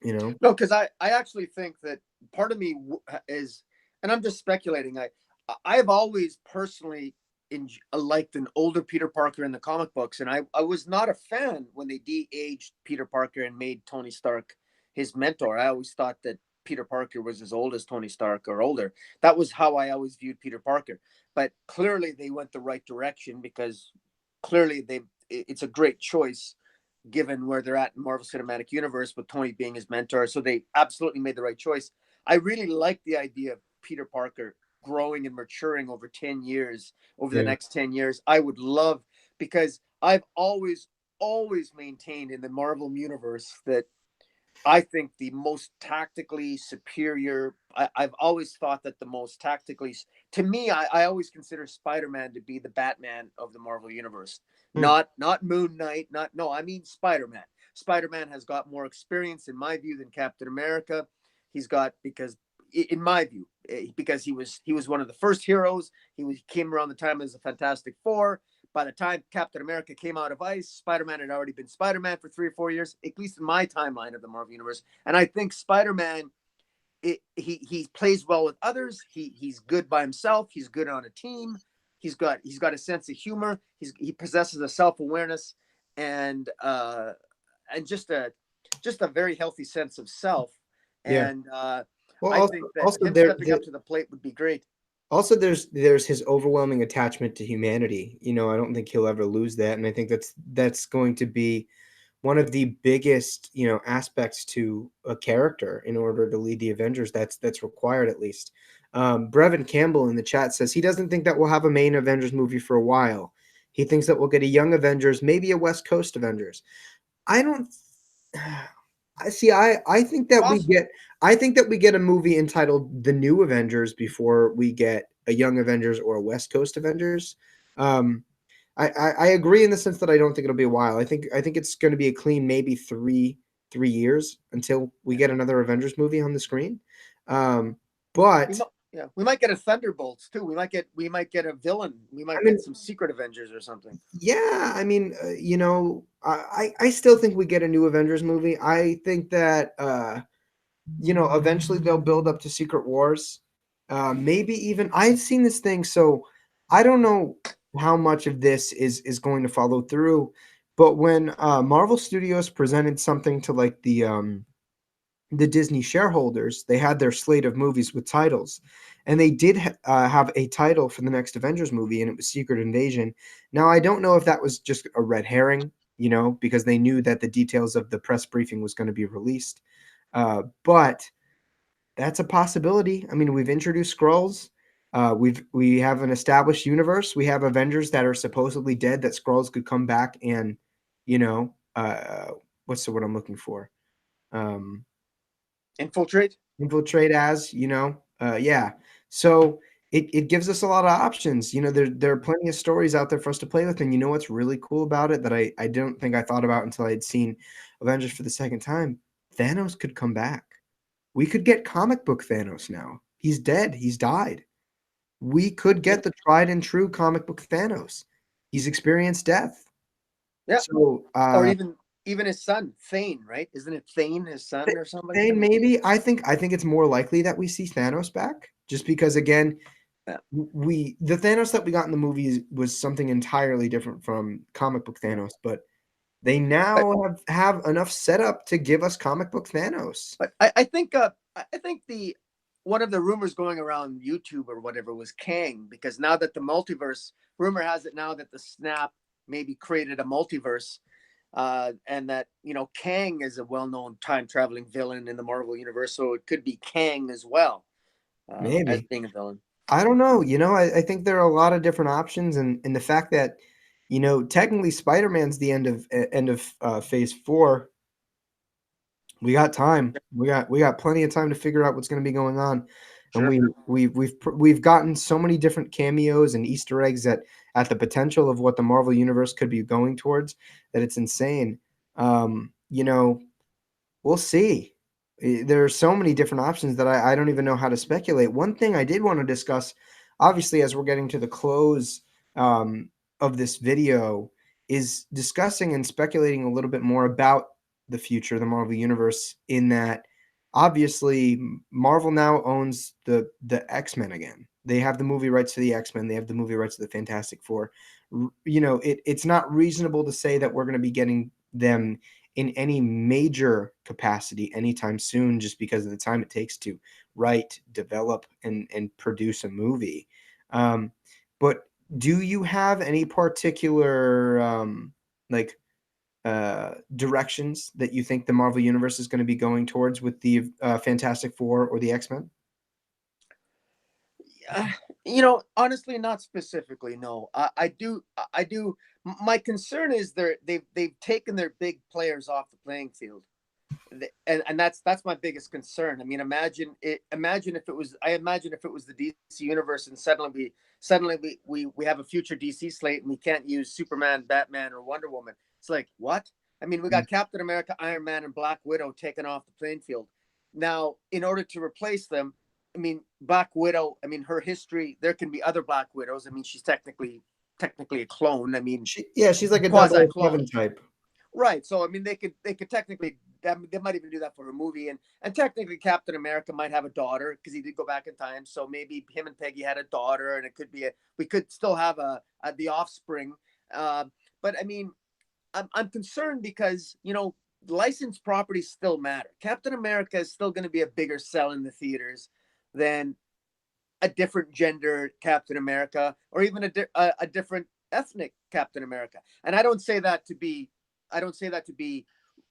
you know, No, because I actually think that part of me is, and I'm just speculating. I've always personally liked an older Peter Parker in the comic books, and I was not a fan when they de-aged Peter Parker and made Tony Stark his mentor. I always thought that Peter Parker was as old as Tony Stark or older. That was how I always viewed Peter Parker. But clearly they went the right direction because clearly it's a great choice given where they're at in Marvel Cinematic Universe with Tony being his mentor. So they absolutely made the right choice. I really like the idea of Peter Parker growing and maturing over 10 years, over the yeah, next 10 years. I would love, because I've always maintained in the Marvel universe that I think the most tactically superior. I've always thought that the most tactically, to me, I always consider Spider-Man to be the Batman of the Marvel universe. hmm, Not Moon Knight, not no. I mean Spider-Man. Spider-Man has got more experience, in my view, than Captain America. He's got, because, in my view, because he was one of the first heroes. He came around the time as a Fantastic Four. By the time Captain America came out of ice, Spider-Man had already been Spider-Man for 3 or 4 years, at least in my timeline of the Marvel Universe. And I think Spider-Man, he plays well with others. He's good by himself. He's good on a team. He's got a sense of humor. He possesses a self-awareness and just a very healthy sense of self. yeah, And Well, I think that also him there, stepping up to the plate would be great. also there's his overwhelming attachment to humanity. You know, I don't think he'll ever lose that, and I think that's going to be one of the biggest, you know, aspects to a character in order to lead the Avengers. That's required at least. Brevin Campbell in the chat says he doesn't think that we'll have a main Avengers movie for a while. He thinks that we'll get a young Avengers, maybe a West Coast Avengers. I don't. I see. I think that we Possible. get. I think that we get a movie entitled "The New Avengers" before we get a Young Avengers or a West Coast Avengers. Um, I agree in the sense that I don't think it'll be a while. I think it's going to be a clean maybe three years until we Yeah. get another Avengers movie on the screen. Um, We but might, yeah, we might get a Thunderbolts too. We might get a villain. We I might mean, get some secret Avengers or something. yeah, I mean, you know, I still think we get a new Avengers movie. I think that you know, eventually they'll build up to Secret Wars. Maybe even I've seen this thing, so I don't know how much of this is going to follow through. But when Marvel Studios presented something to like the Disney shareholders, they had their slate of movies with titles, and they did have a title for the next Avengers movie, and it was Secret Invasion. Now I don't know if that was just a red herring, you know, because they knew that the details of the press briefing was going to be released. But that's a possibility. I mean, we've introduced Skrulls. We have an established universe. We have Avengers that are supposedly dead. That Skrulls could come back and, you know, what's the word I'm looking for? Um, Infiltrate. infiltrate as, you know, yeah. So it gives us a lot of options. You know, there are plenty of stories out there for us to play with. And you know what's really cool about it that I don't think I thought about until I had seen Avengers for the second time? Thanos could come back. We could get comic book Thanos now. He's dead. He's died. We could Yeah. get the tried and true comic book Thanos. He's experienced death. Yeah. So, Or even his son, Thane, right? Isn't it Thane, his son, or something? Thane, maybe. I think it's more likely that we see Thanos back, just because again, Yeah. we the Thanos that we got in the movies was something entirely different from comic book Yeah. Thanos, but they But now have enough setup to give us comic book Thanos. but I think the one of the rumors going around YouTube or whatever was Kang, because now that the multiverse, rumor has it now that the Snap maybe created a multiverse, and that Kang is a well-known time traveling villain in the Marvel universe, so it could be Kang as well, as Maybe. being a villain. I don't know. You know, I think there are a lot of different options, and the fact that, you know, technically Spider-Man's the end of phase 4. We got time. We got plenty of time to figure out what's going to be going on, and Sure. we've gotten so many different cameos and Easter eggs at the potential of what the Marvel universe could be going towards, that it's insane. You know, we'll see. There are so many different options that I don't even know how to speculate. One thing I did want to discuss, obviously, as we're getting to the close of this video, is discussing and speculating a little bit more about the future of the Marvel Universe, in that obviously Marvel now owns the X-Men again. They have the movie rights to the X-Men. They have the movie rights to the Fantastic Four. You know, it's not reasonable to say that we're going to be getting them in any major capacity anytime soon, just because of the time it takes to write, develop, and produce a movie. Um, but do you have any particular like directions that you think the Marvel Universe is going to be going towards with the Fantastic Four or the X-Men? Uh, honestly, not specifically. No, I do. I do. My concern is they've taken their big players off the playing field, and that's my biggest concern. I mean, imagine it. Imagine if it was. I imagine if it was the DC universe, and suddenly we have a future DC slate, and we can't use Superman, Batman, or Wonder Woman. It's like, what? I mean, we got Captain America, Iron Man, and Black Widow taken off the playing field. Now, in order to replace them, I mean, Black Widow. I mean, her history. There can be other Black Widows. I mean, she's technically a clone. I mean, Yeah, she's like a quasi double clone. seven type. Right. So I mean, they could technically, they might even do that for a movie, and technically Captain America might have a daughter because he did go back in time. So maybe him and Peggy had a daughter, and it could be we could still have the offspring. Uh, but I mean, I'm concerned because licensed properties still matter. Captain America is still going to be a bigger sell in the theaters than a different gender Captain America, or even a different ethnic Captain America. And I don't say that to be, I don't say that to be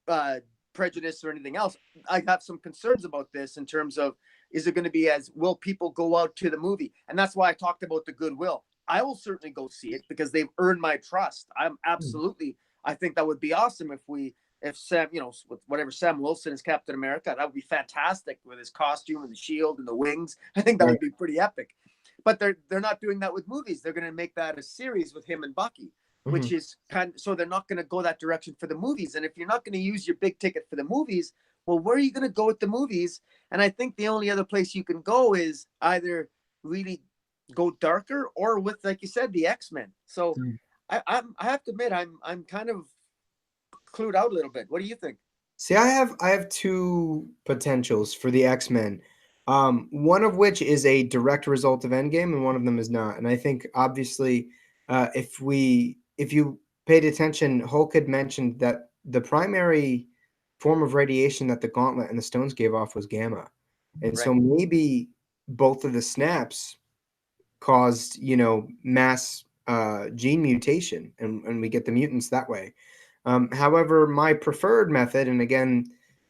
uh, prejudice or anything else. I have some concerns about this in terms of, is it going to be as, will people go out to the movie? And that's why I talked about the goodwill. I will certainly go see it because they've earned my trust. I'm absolutely, I think that would be awesome if Sam, with whatever Sam Wilson is Captain America, that would be fantastic with his costume and the shield and the wings. I think that Right. would be pretty epic. But they're not doing that with movies. They're going to make that a series with him and Bucky, Mhm. which is kind of, so they're not going to go that direction for the movies. And if you're not going to use your big ticket for the movies, well, where are you going to go with the movies? And I think the only other place you can go is either really go darker or with, like you said, the X-Men. So Mm. I have to admit, I'm kind of clued out a little bit. What do you think? See, I have two potentials for the X-Men. One of which is a direct result of Endgame, and one of them is not. And I think obviously, if you paid attention, Hulk had mentioned that the primary form of radiation that the Gauntlet and the Stones gave off was gamma, and so Right. maybe both of the snaps caused, mass gene mutation, and we get the mutants that way. However, my preferred method, and again,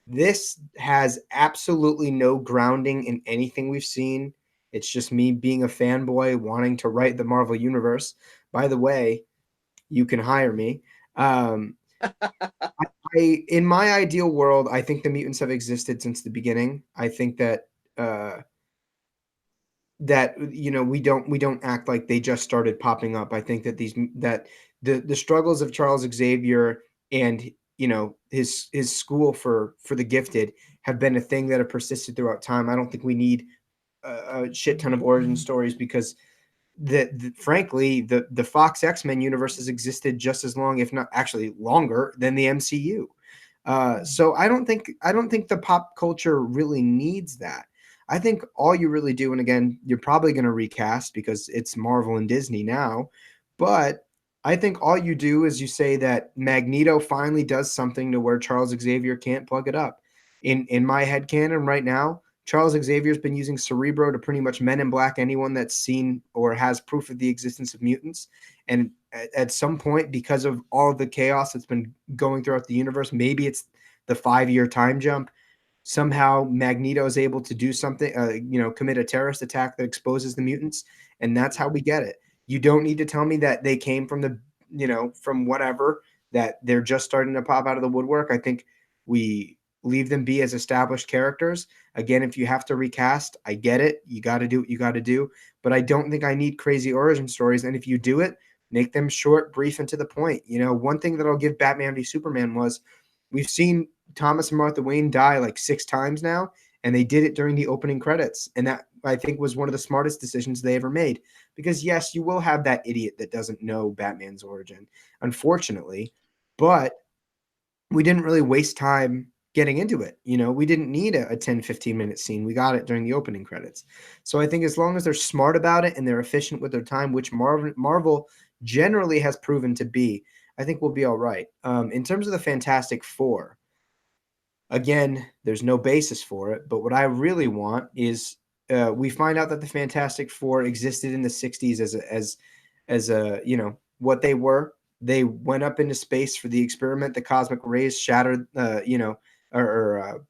this has absolutely no grounding in anything we've seen. It's just me being a fanboy wanting to write the Marvel Universe. By the way, you can hire me. Um, in my ideal world, I think the mutants have existed since the beginning. I think uh, that we don't act like they just started popping up. I think that the struggles of Charles Xavier and his school for the gifted have been a thing that have persisted throughout time. I don't think we need a shit ton of origin stories because frankly the Fox X-Men universe has existed just as long, if not actually longer, than the MCU. So I don't think the pop culture really needs that. I think all you really do, and again, you're probably going to recast because it's Marvel and Disney now, but I think all you do is you say that Magneto finally does something to where Charles Xavier can't plug it up. In my head canon right now, Charles Xavier's been using Cerebro to pretty much Men in Black anyone that's seen or has proof of the existence of mutants. And at some point, because of all of the chaos that's been going throughout the universe, maybe it's the 5-year time jump. Somehow Magneto is able to do something, commit a terrorist attack that exposes the mutants, and that's how we get it. You don't need to tell me that they came from from whatever, that they're just starting to pop out of the woodwork. I think we leave them be as established characters. Again, if you have to recast, I get it. You got to do what you got to do, but I don't think I need crazy origin stories. And if you do it, make them short, brief, and to the point. One thing that I'll give Batman v Superman was we've seen Thomas and Martha Wayne die like 6 times now, and they did it during the opening credits. And that, I think, was one of the smartest decisions they ever made. Because yes, you will have that idiot that doesn't know Batman's origin, unfortunately, but we didn't really waste time getting into it. We didn't need a 10-15 minute scene. We got it during the opening credits. So I think as long as they're smart about it and they're efficient with their time, which Marvel generally has proven to be, I think we'll be all right. In terms of the Fantastic Four, again, there's no basis for it. But what I really want is we find out that the Fantastic Four existed in the 60s as a what they were. They went up into space for the experiment. The cosmic rays shattered, or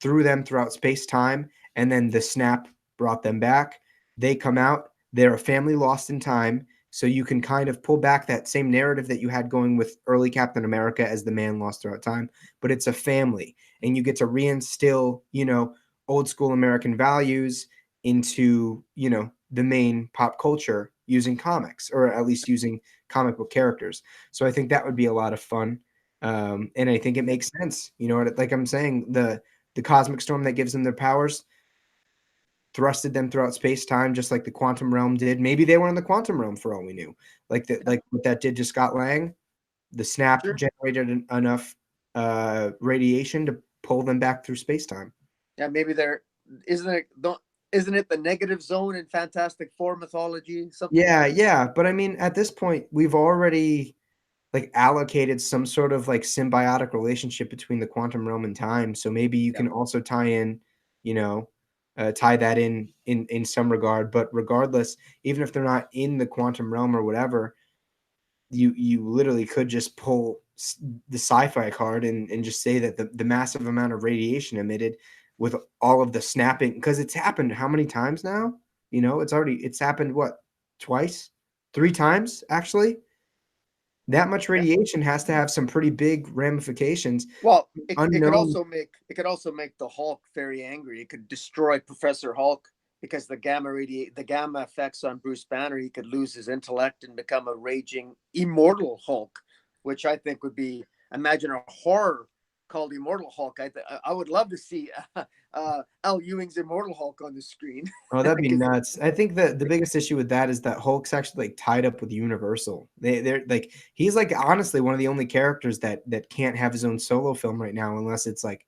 threw them throughout space time, and then the snap brought them back. They come out. They're a family lost in time. So you can kind of pull back that same narrative that you had going with early Captain America as the man lost throughout time, but it's a family, and you get to reinstill, old school American values into, the main pop culture using comics, or at least using comic book characters. So I think that would be a lot of fun. And I think it makes sense. Like I'm saying, the cosmic storm that gives them their powers thrusted them throughout space time, just like the quantum realm did. Maybe they were in the quantum realm for all we knew. Like what that did to Scott Lang. The snap Sure. generated enough radiation to pull them back through space time. Yeah, maybe there isn't it. Don't Isn't it the negative zone in Fantastic Four mythology? Something. Yeah, yeah, but I mean, at this point, we've already like allocated some sort of like symbiotic relationship between the quantum realm and time. So maybe you Yeah. can also tie in, you know, tie that in some regard. But regardless, even if they're not in the quantum realm or whatever, you literally could just pull the sci-fi card and just say that the massive amount of radiation emitted with all of the snapping, because it's happened how many times now? It's happened what, twice, three times actually. That much Yeah. radiation has to have some pretty big ramifications. Well, Unknown. it could also make the Hulk very angry. It could destroy Professor Hulk because the gamma effects on Bruce Banner. He could lose his intellect and become a raging immortal Hulk, which I think would be, imagine a horror called Immortal Hulk. I would love to see Al Ewing's Immortal Hulk on the screen. Oh, that'd be 'Cause- nuts. I think that the biggest issue with that is that Hulk's actually like tied up with Universal. They're like, he's like honestly one of the only characters that can't have his own solo film right now unless it's like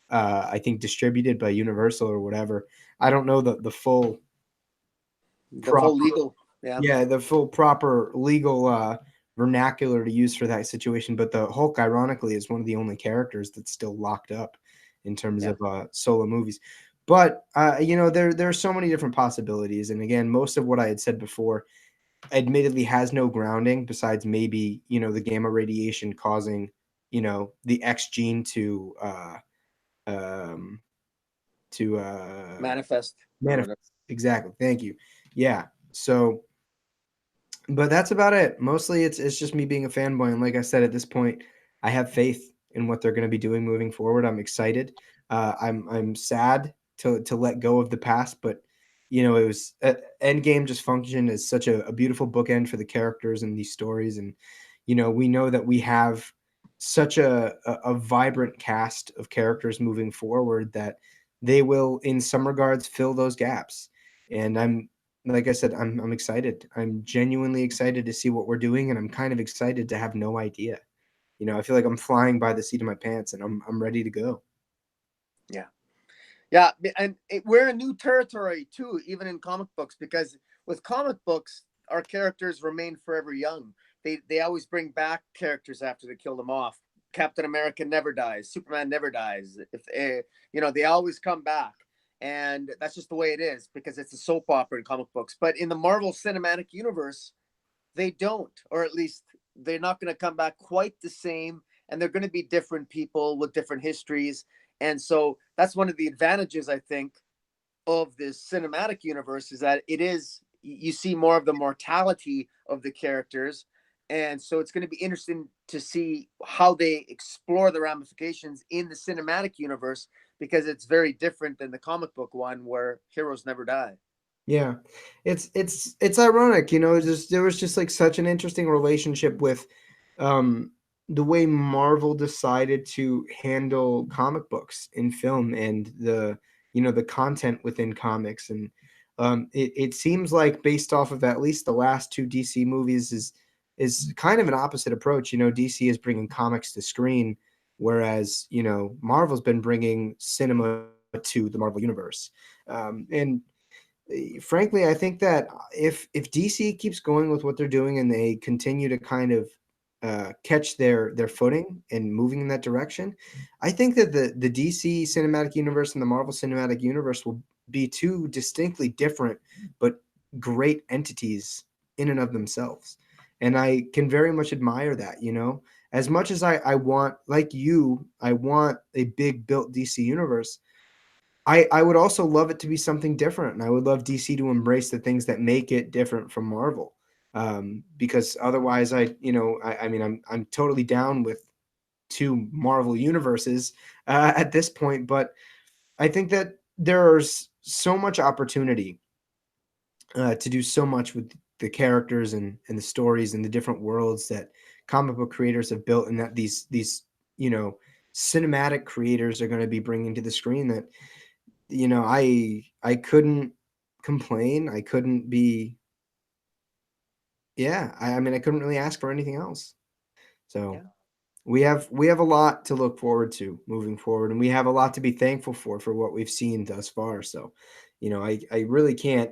I think distributed by Universal or whatever. I don't know the full the proper, whole legal, yeah, yeah, the full proper legal vernacular to use for that situation, but the Hulk ironically is one of the only characters that's still locked up in terms yeah. of solo movies. But there are so many different possibilities, and again, most of what I had said before admittedly has no grounding besides maybe the gamma radiation causing the X gene um to Manifest or manifest. whatever. Exactly, thank you. Yeah, so but that's about it. Mostly it's just me being a fanboy, and like I said, at this point, I have faith in what they're going to be doing moving forward. I'm excited. I'm sad to let go of the past, but it was Endgame just functioned as such a beautiful bookend for the characters and these stories, and we know that we have such a vibrant cast of characters moving forward that they will, in some regards, fill those gaps. And like I said, I'm excited. I'm genuinely excited to see what we're doing, and I'm kind of excited to have no idea. I feel like I'm flying by the seat of my pants, and I'm ready to go. Yeah. Yeah, and we're in new territory too, even in comic books, because with comic books, our characters remain forever young. They always bring back characters after they kill them off. Captain America never dies. Superman never dies. If they always come back, and that's just the way it is because it's a soap opera in comic books. But in the Marvel Cinematic Universe, they don't, or at least they're not going to come back quite the same, and they're going to be different people with different histories. And so that's one of the advantages, I think, of this cinematic universe is that you see more of the mortality of the characters. And so it's going to be interesting to see how they explore the ramifications in the cinematic universe because it's very different than the comic book one where heroes never die. Yeah, it's ironic, there was just like such an interesting relationship with um the way Marvel decided to handle comic books in film and the content within comics. And it seems like based off of at least the last two DC movies is kind of an opposite approach. DC is bringing comics to screen, whereas Marvel's been bringing cinema to the Marvel universe. And frankly, I think that if DC keeps going with what they're doing and they continue to kind of catch their footing and moving in that direction, I think that the DC cinematic universe and the Marvel cinematic universe will be two distinctly different but great entities in and of themselves. And I can very much admire that. As much as I want, like you, I want a big built DC universe. I would also love it to be something different, and I would love DC to embrace the things that make it different from Marvel, because otherwise, I mean, I'm totally down with two Marvel universes at this point, but I think that there's so much opportunity to do so much with the characters and the stories and the different worlds that comic book creators have built, and that these cinematic creators are going to be bringing to the screen that I couldn't complain. I couldn't be yeah, I mean I couldn't really ask for anything else. So Yeah. we have a lot to look forward to moving forward, and we have a lot to be thankful for what we've seen thus far. So, I really can't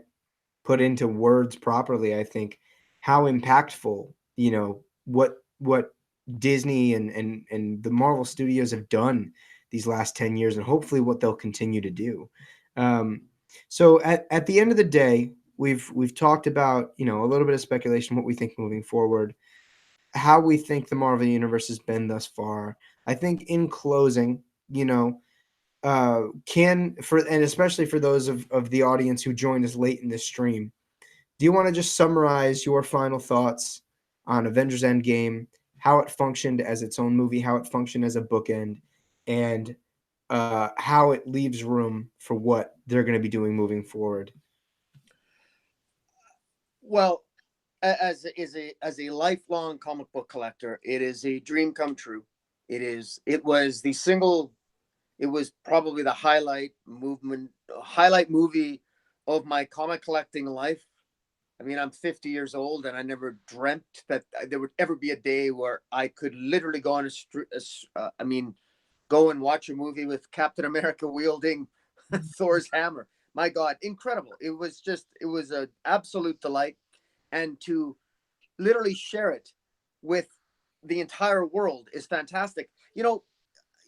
put into words properly, I think, how impactful, what Disney and the Marvel Studios have done these last 10 years, and hopefully what they'll continue to do. Um, so at the end of the day, we've talked about, you know, a little bit of speculation, what we think moving forward, how we think the Marvel universe has been thus far. I think in closing, you know, can for and especially for those of the audience who joined us late in this stream, do you want to just summarize your final thoughts on Avengers Endgame, how it functioned as its own movie, how it functioned as a bookend, and how it leaves room for what they're going to be doing moving forward? Well, as a lifelong comic book collector, it is a dream come true. It was the single, it was probably the highlight movie of my comic collecting life. I mean, I'm 50 years old, and I never dreamt that there would ever be a day where I could literally go on a street. I mean, go and watch a movie with Captain America wielding Thor's hammer. My God, incredible! It was an absolute delight, and to literally share it with the entire world is fantastic. You know,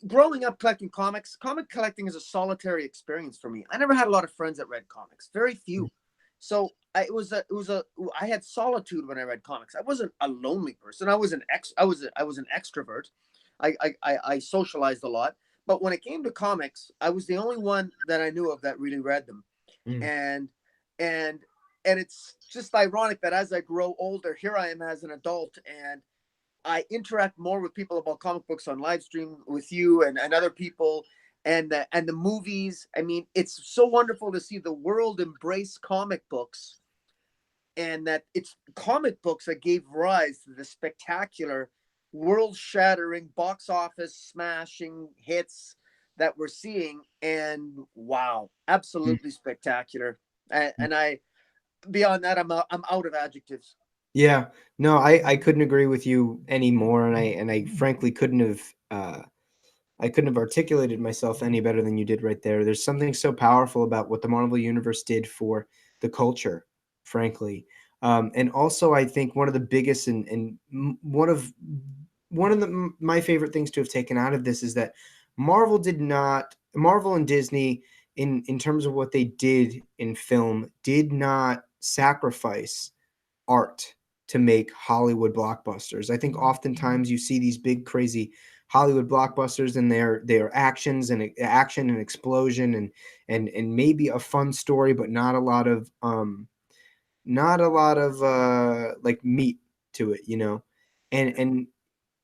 growing up collecting comics, comic collecting is a solitary experience for me. I never had a lot of friends that read comics, very few. So I had solitude when I read comics. I wasn't a lonely person. I was an extrovert. I socialized a lot. But when it came to comics, I was the only one that I knew of that really read them. Mm. And and and it's just ironic that as I grow older, here I am as an adult, and I interact more with people about comic books on live stream with you and other people, and the movies. I mean, it's so wonderful to see the world embrace comic books, and that it's comic books that gave rise to the spectacular, world-shattering, box office smashing hits that we're seeing. And wow, absolutely spectacular. And I beyond that, I'm out of adjectives. Yeah, no, I couldn't agree with you anymore, and I frankly couldn't have articulated myself any better than you did right there. There's something so powerful about what the Marvel Universe did for the culture, frankly. And also, I think one of the biggest and one of my favorite things to have taken out of this is that Marvel and Disney in terms of what they did in film did not sacrifice art to make Hollywood blockbusters. I think oftentimes you see these big crazy Hollywood blockbusters and their action and explosion and maybe a fun story, but not a lot of like meat to it, you know. And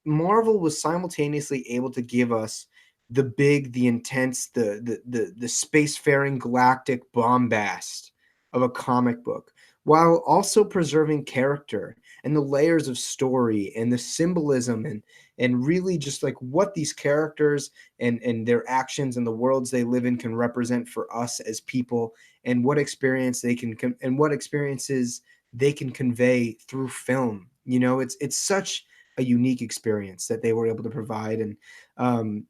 Marvel was simultaneously able to give us the big, the intense, the spacefaring galactic bombast of a comic book, while also preserving character and the layers of story and the symbolism and really just like what these characters and their actions and the worlds they live in can represent for us as people, and what what experiences they can convey through film. You know, it's such a unique experience that they were able to provide. And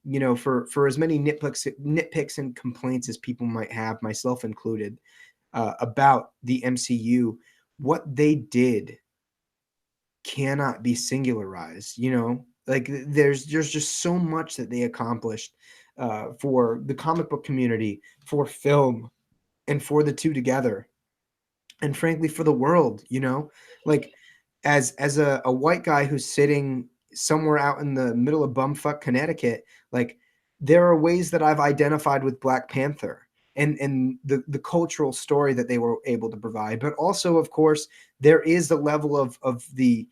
you know, for as many nitpicks and complaints as people might have, myself included, about the MCU, what they did cannot be singularized. You know, like there's just so much that they accomplished for the comic book community, for film, and for the two together, and frankly for the world. You know, like as a white guy who's sitting somewhere out in the middle of bumfuck Connecticut, like there are ways that I've identified with Black Panther and the cultural story that they were able to provide. But also, of course, there is the level of the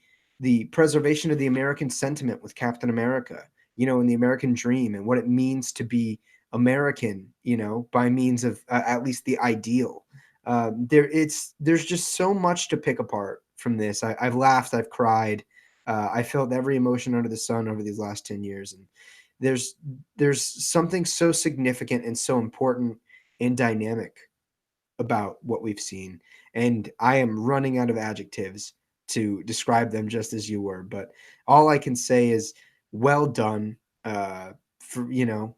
preservation of the American sentiment with Captain America, you know, and the American dream and what it means to be American, you know, by means of at least the ideal. There's just so much to pick apart from this. I've laughed, I've cried, I felt every emotion under the sun over these last 10 years, and there's there's something so significant and so important and dynamic about what we've seen, and I am running out of adjectives to describe them just as you were. But all I can say is, well done. For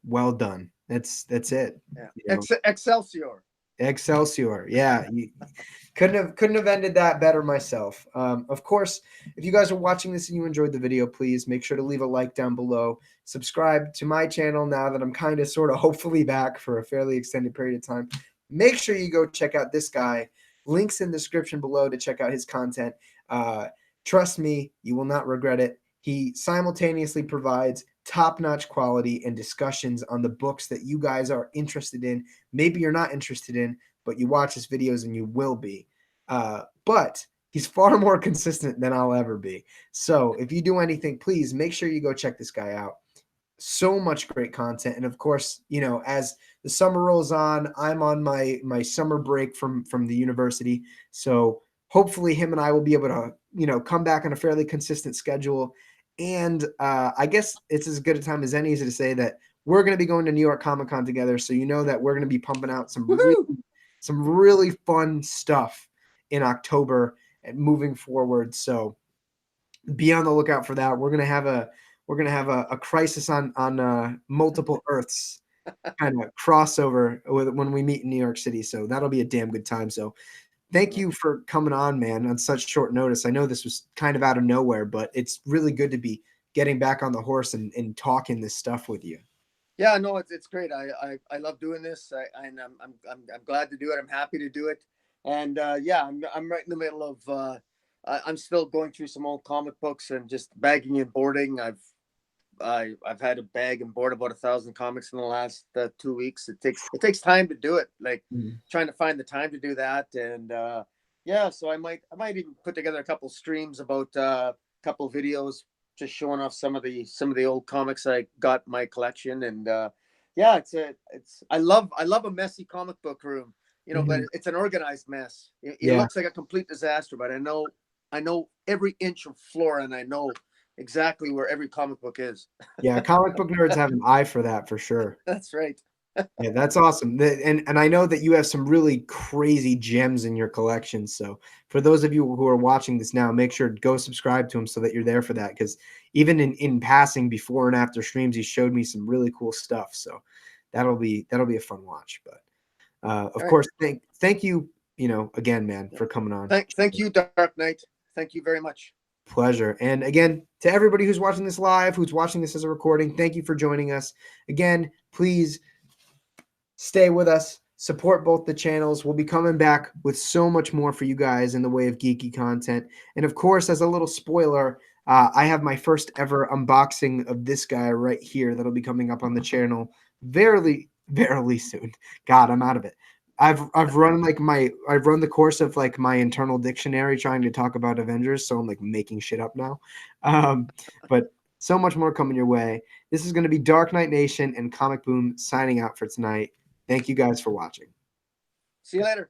well done. That's it. Yeah, You know, Excelsior. Excelsior. Yeah. Couldn't have ended that better myself. Of course, if you guys are watching this and you enjoyed the video, please make sure to leave a like down below. Subscribe to my channel now that I'm kind of sort of hopefully back for a fairly extended period of time. Make sure you go check out this guy. Links in the description below to check out his content. Trust me, you will not regret it. He simultaneously provides top-notch quality and discussions on the books that you guys are interested in. Maybe you're not interested in, but you watch his videos and you will be. But he's far more consistent than I'll ever be. So if you do anything, please make sure you go check this guy out. So much great content. And of course, as the summer rolls on, I'm on my summer break from the university. So hopefully him and I will be able to, come back on a fairly consistent schedule. And I guess it's as good a time as any to say that we're going to be going to New York Comic Con together. So that we're going to be pumping out some really fun stuff in October and moving forward. So be on the lookout for that. We're gonna have a crisis on multiple Earths kind of crossover when we meet in New York City. So that'll be a damn good time. So thank you for coming on, man, on such short notice. I know this was kind of out of nowhere, but it's really good to be getting back on the horse and talking this stuff with you. Yeah, no, it's great. I love doing this. I'm glad to do it. I'm happy to do it. And yeah, I'm right in the middle of I'm still going through some old comic books and just bagging and boarding. I've had to bag and board about 1,000 comics in the last 2 weeks. It takes time to do it, like trying to find the time to do that. And yeah, so I might even put together a couple streams about a couple videos just showing off some of the old comics I got in my collection. And yeah, I love a messy comic book room, but it's an organized mess. It looks like a complete disaster, but I know every inch of floor, and I know exactly where every comic book is. Yeah, comic book nerds have an eye for that for sure. That's right. Yeah, that's awesome. And I know that you have some really crazy gems in your collection. So for those of you who are watching this now, make sure to go subscribe to him so that you're there for that. Because even in passing before and after streams, he showed me some really cool stuff. So that'll be a fun watch. But of course, thank you, again, man, for coming on. Thank you, Dark Knight. Thank you very much. Pleasure. And again, to everybody who's watching this live, who's watching this as a recording, thank you for joining us. Again, please stay with us, support both the channels. We'll be coming back with so much more for you guys in the way of geeky content. And of course, as a little spoiler, I have my first ever unboxing of this guy right here that'll be coming up on the channel very, very soon. God, I'm out of it. I've run the course of like my internal dictionary trying to talk about Avengers, so I'm like making shit up now. But so much more coming your way. This is going to be DarkKnightNation and ComicBoom signing out for tonight. Thank you guys for watching. See you later.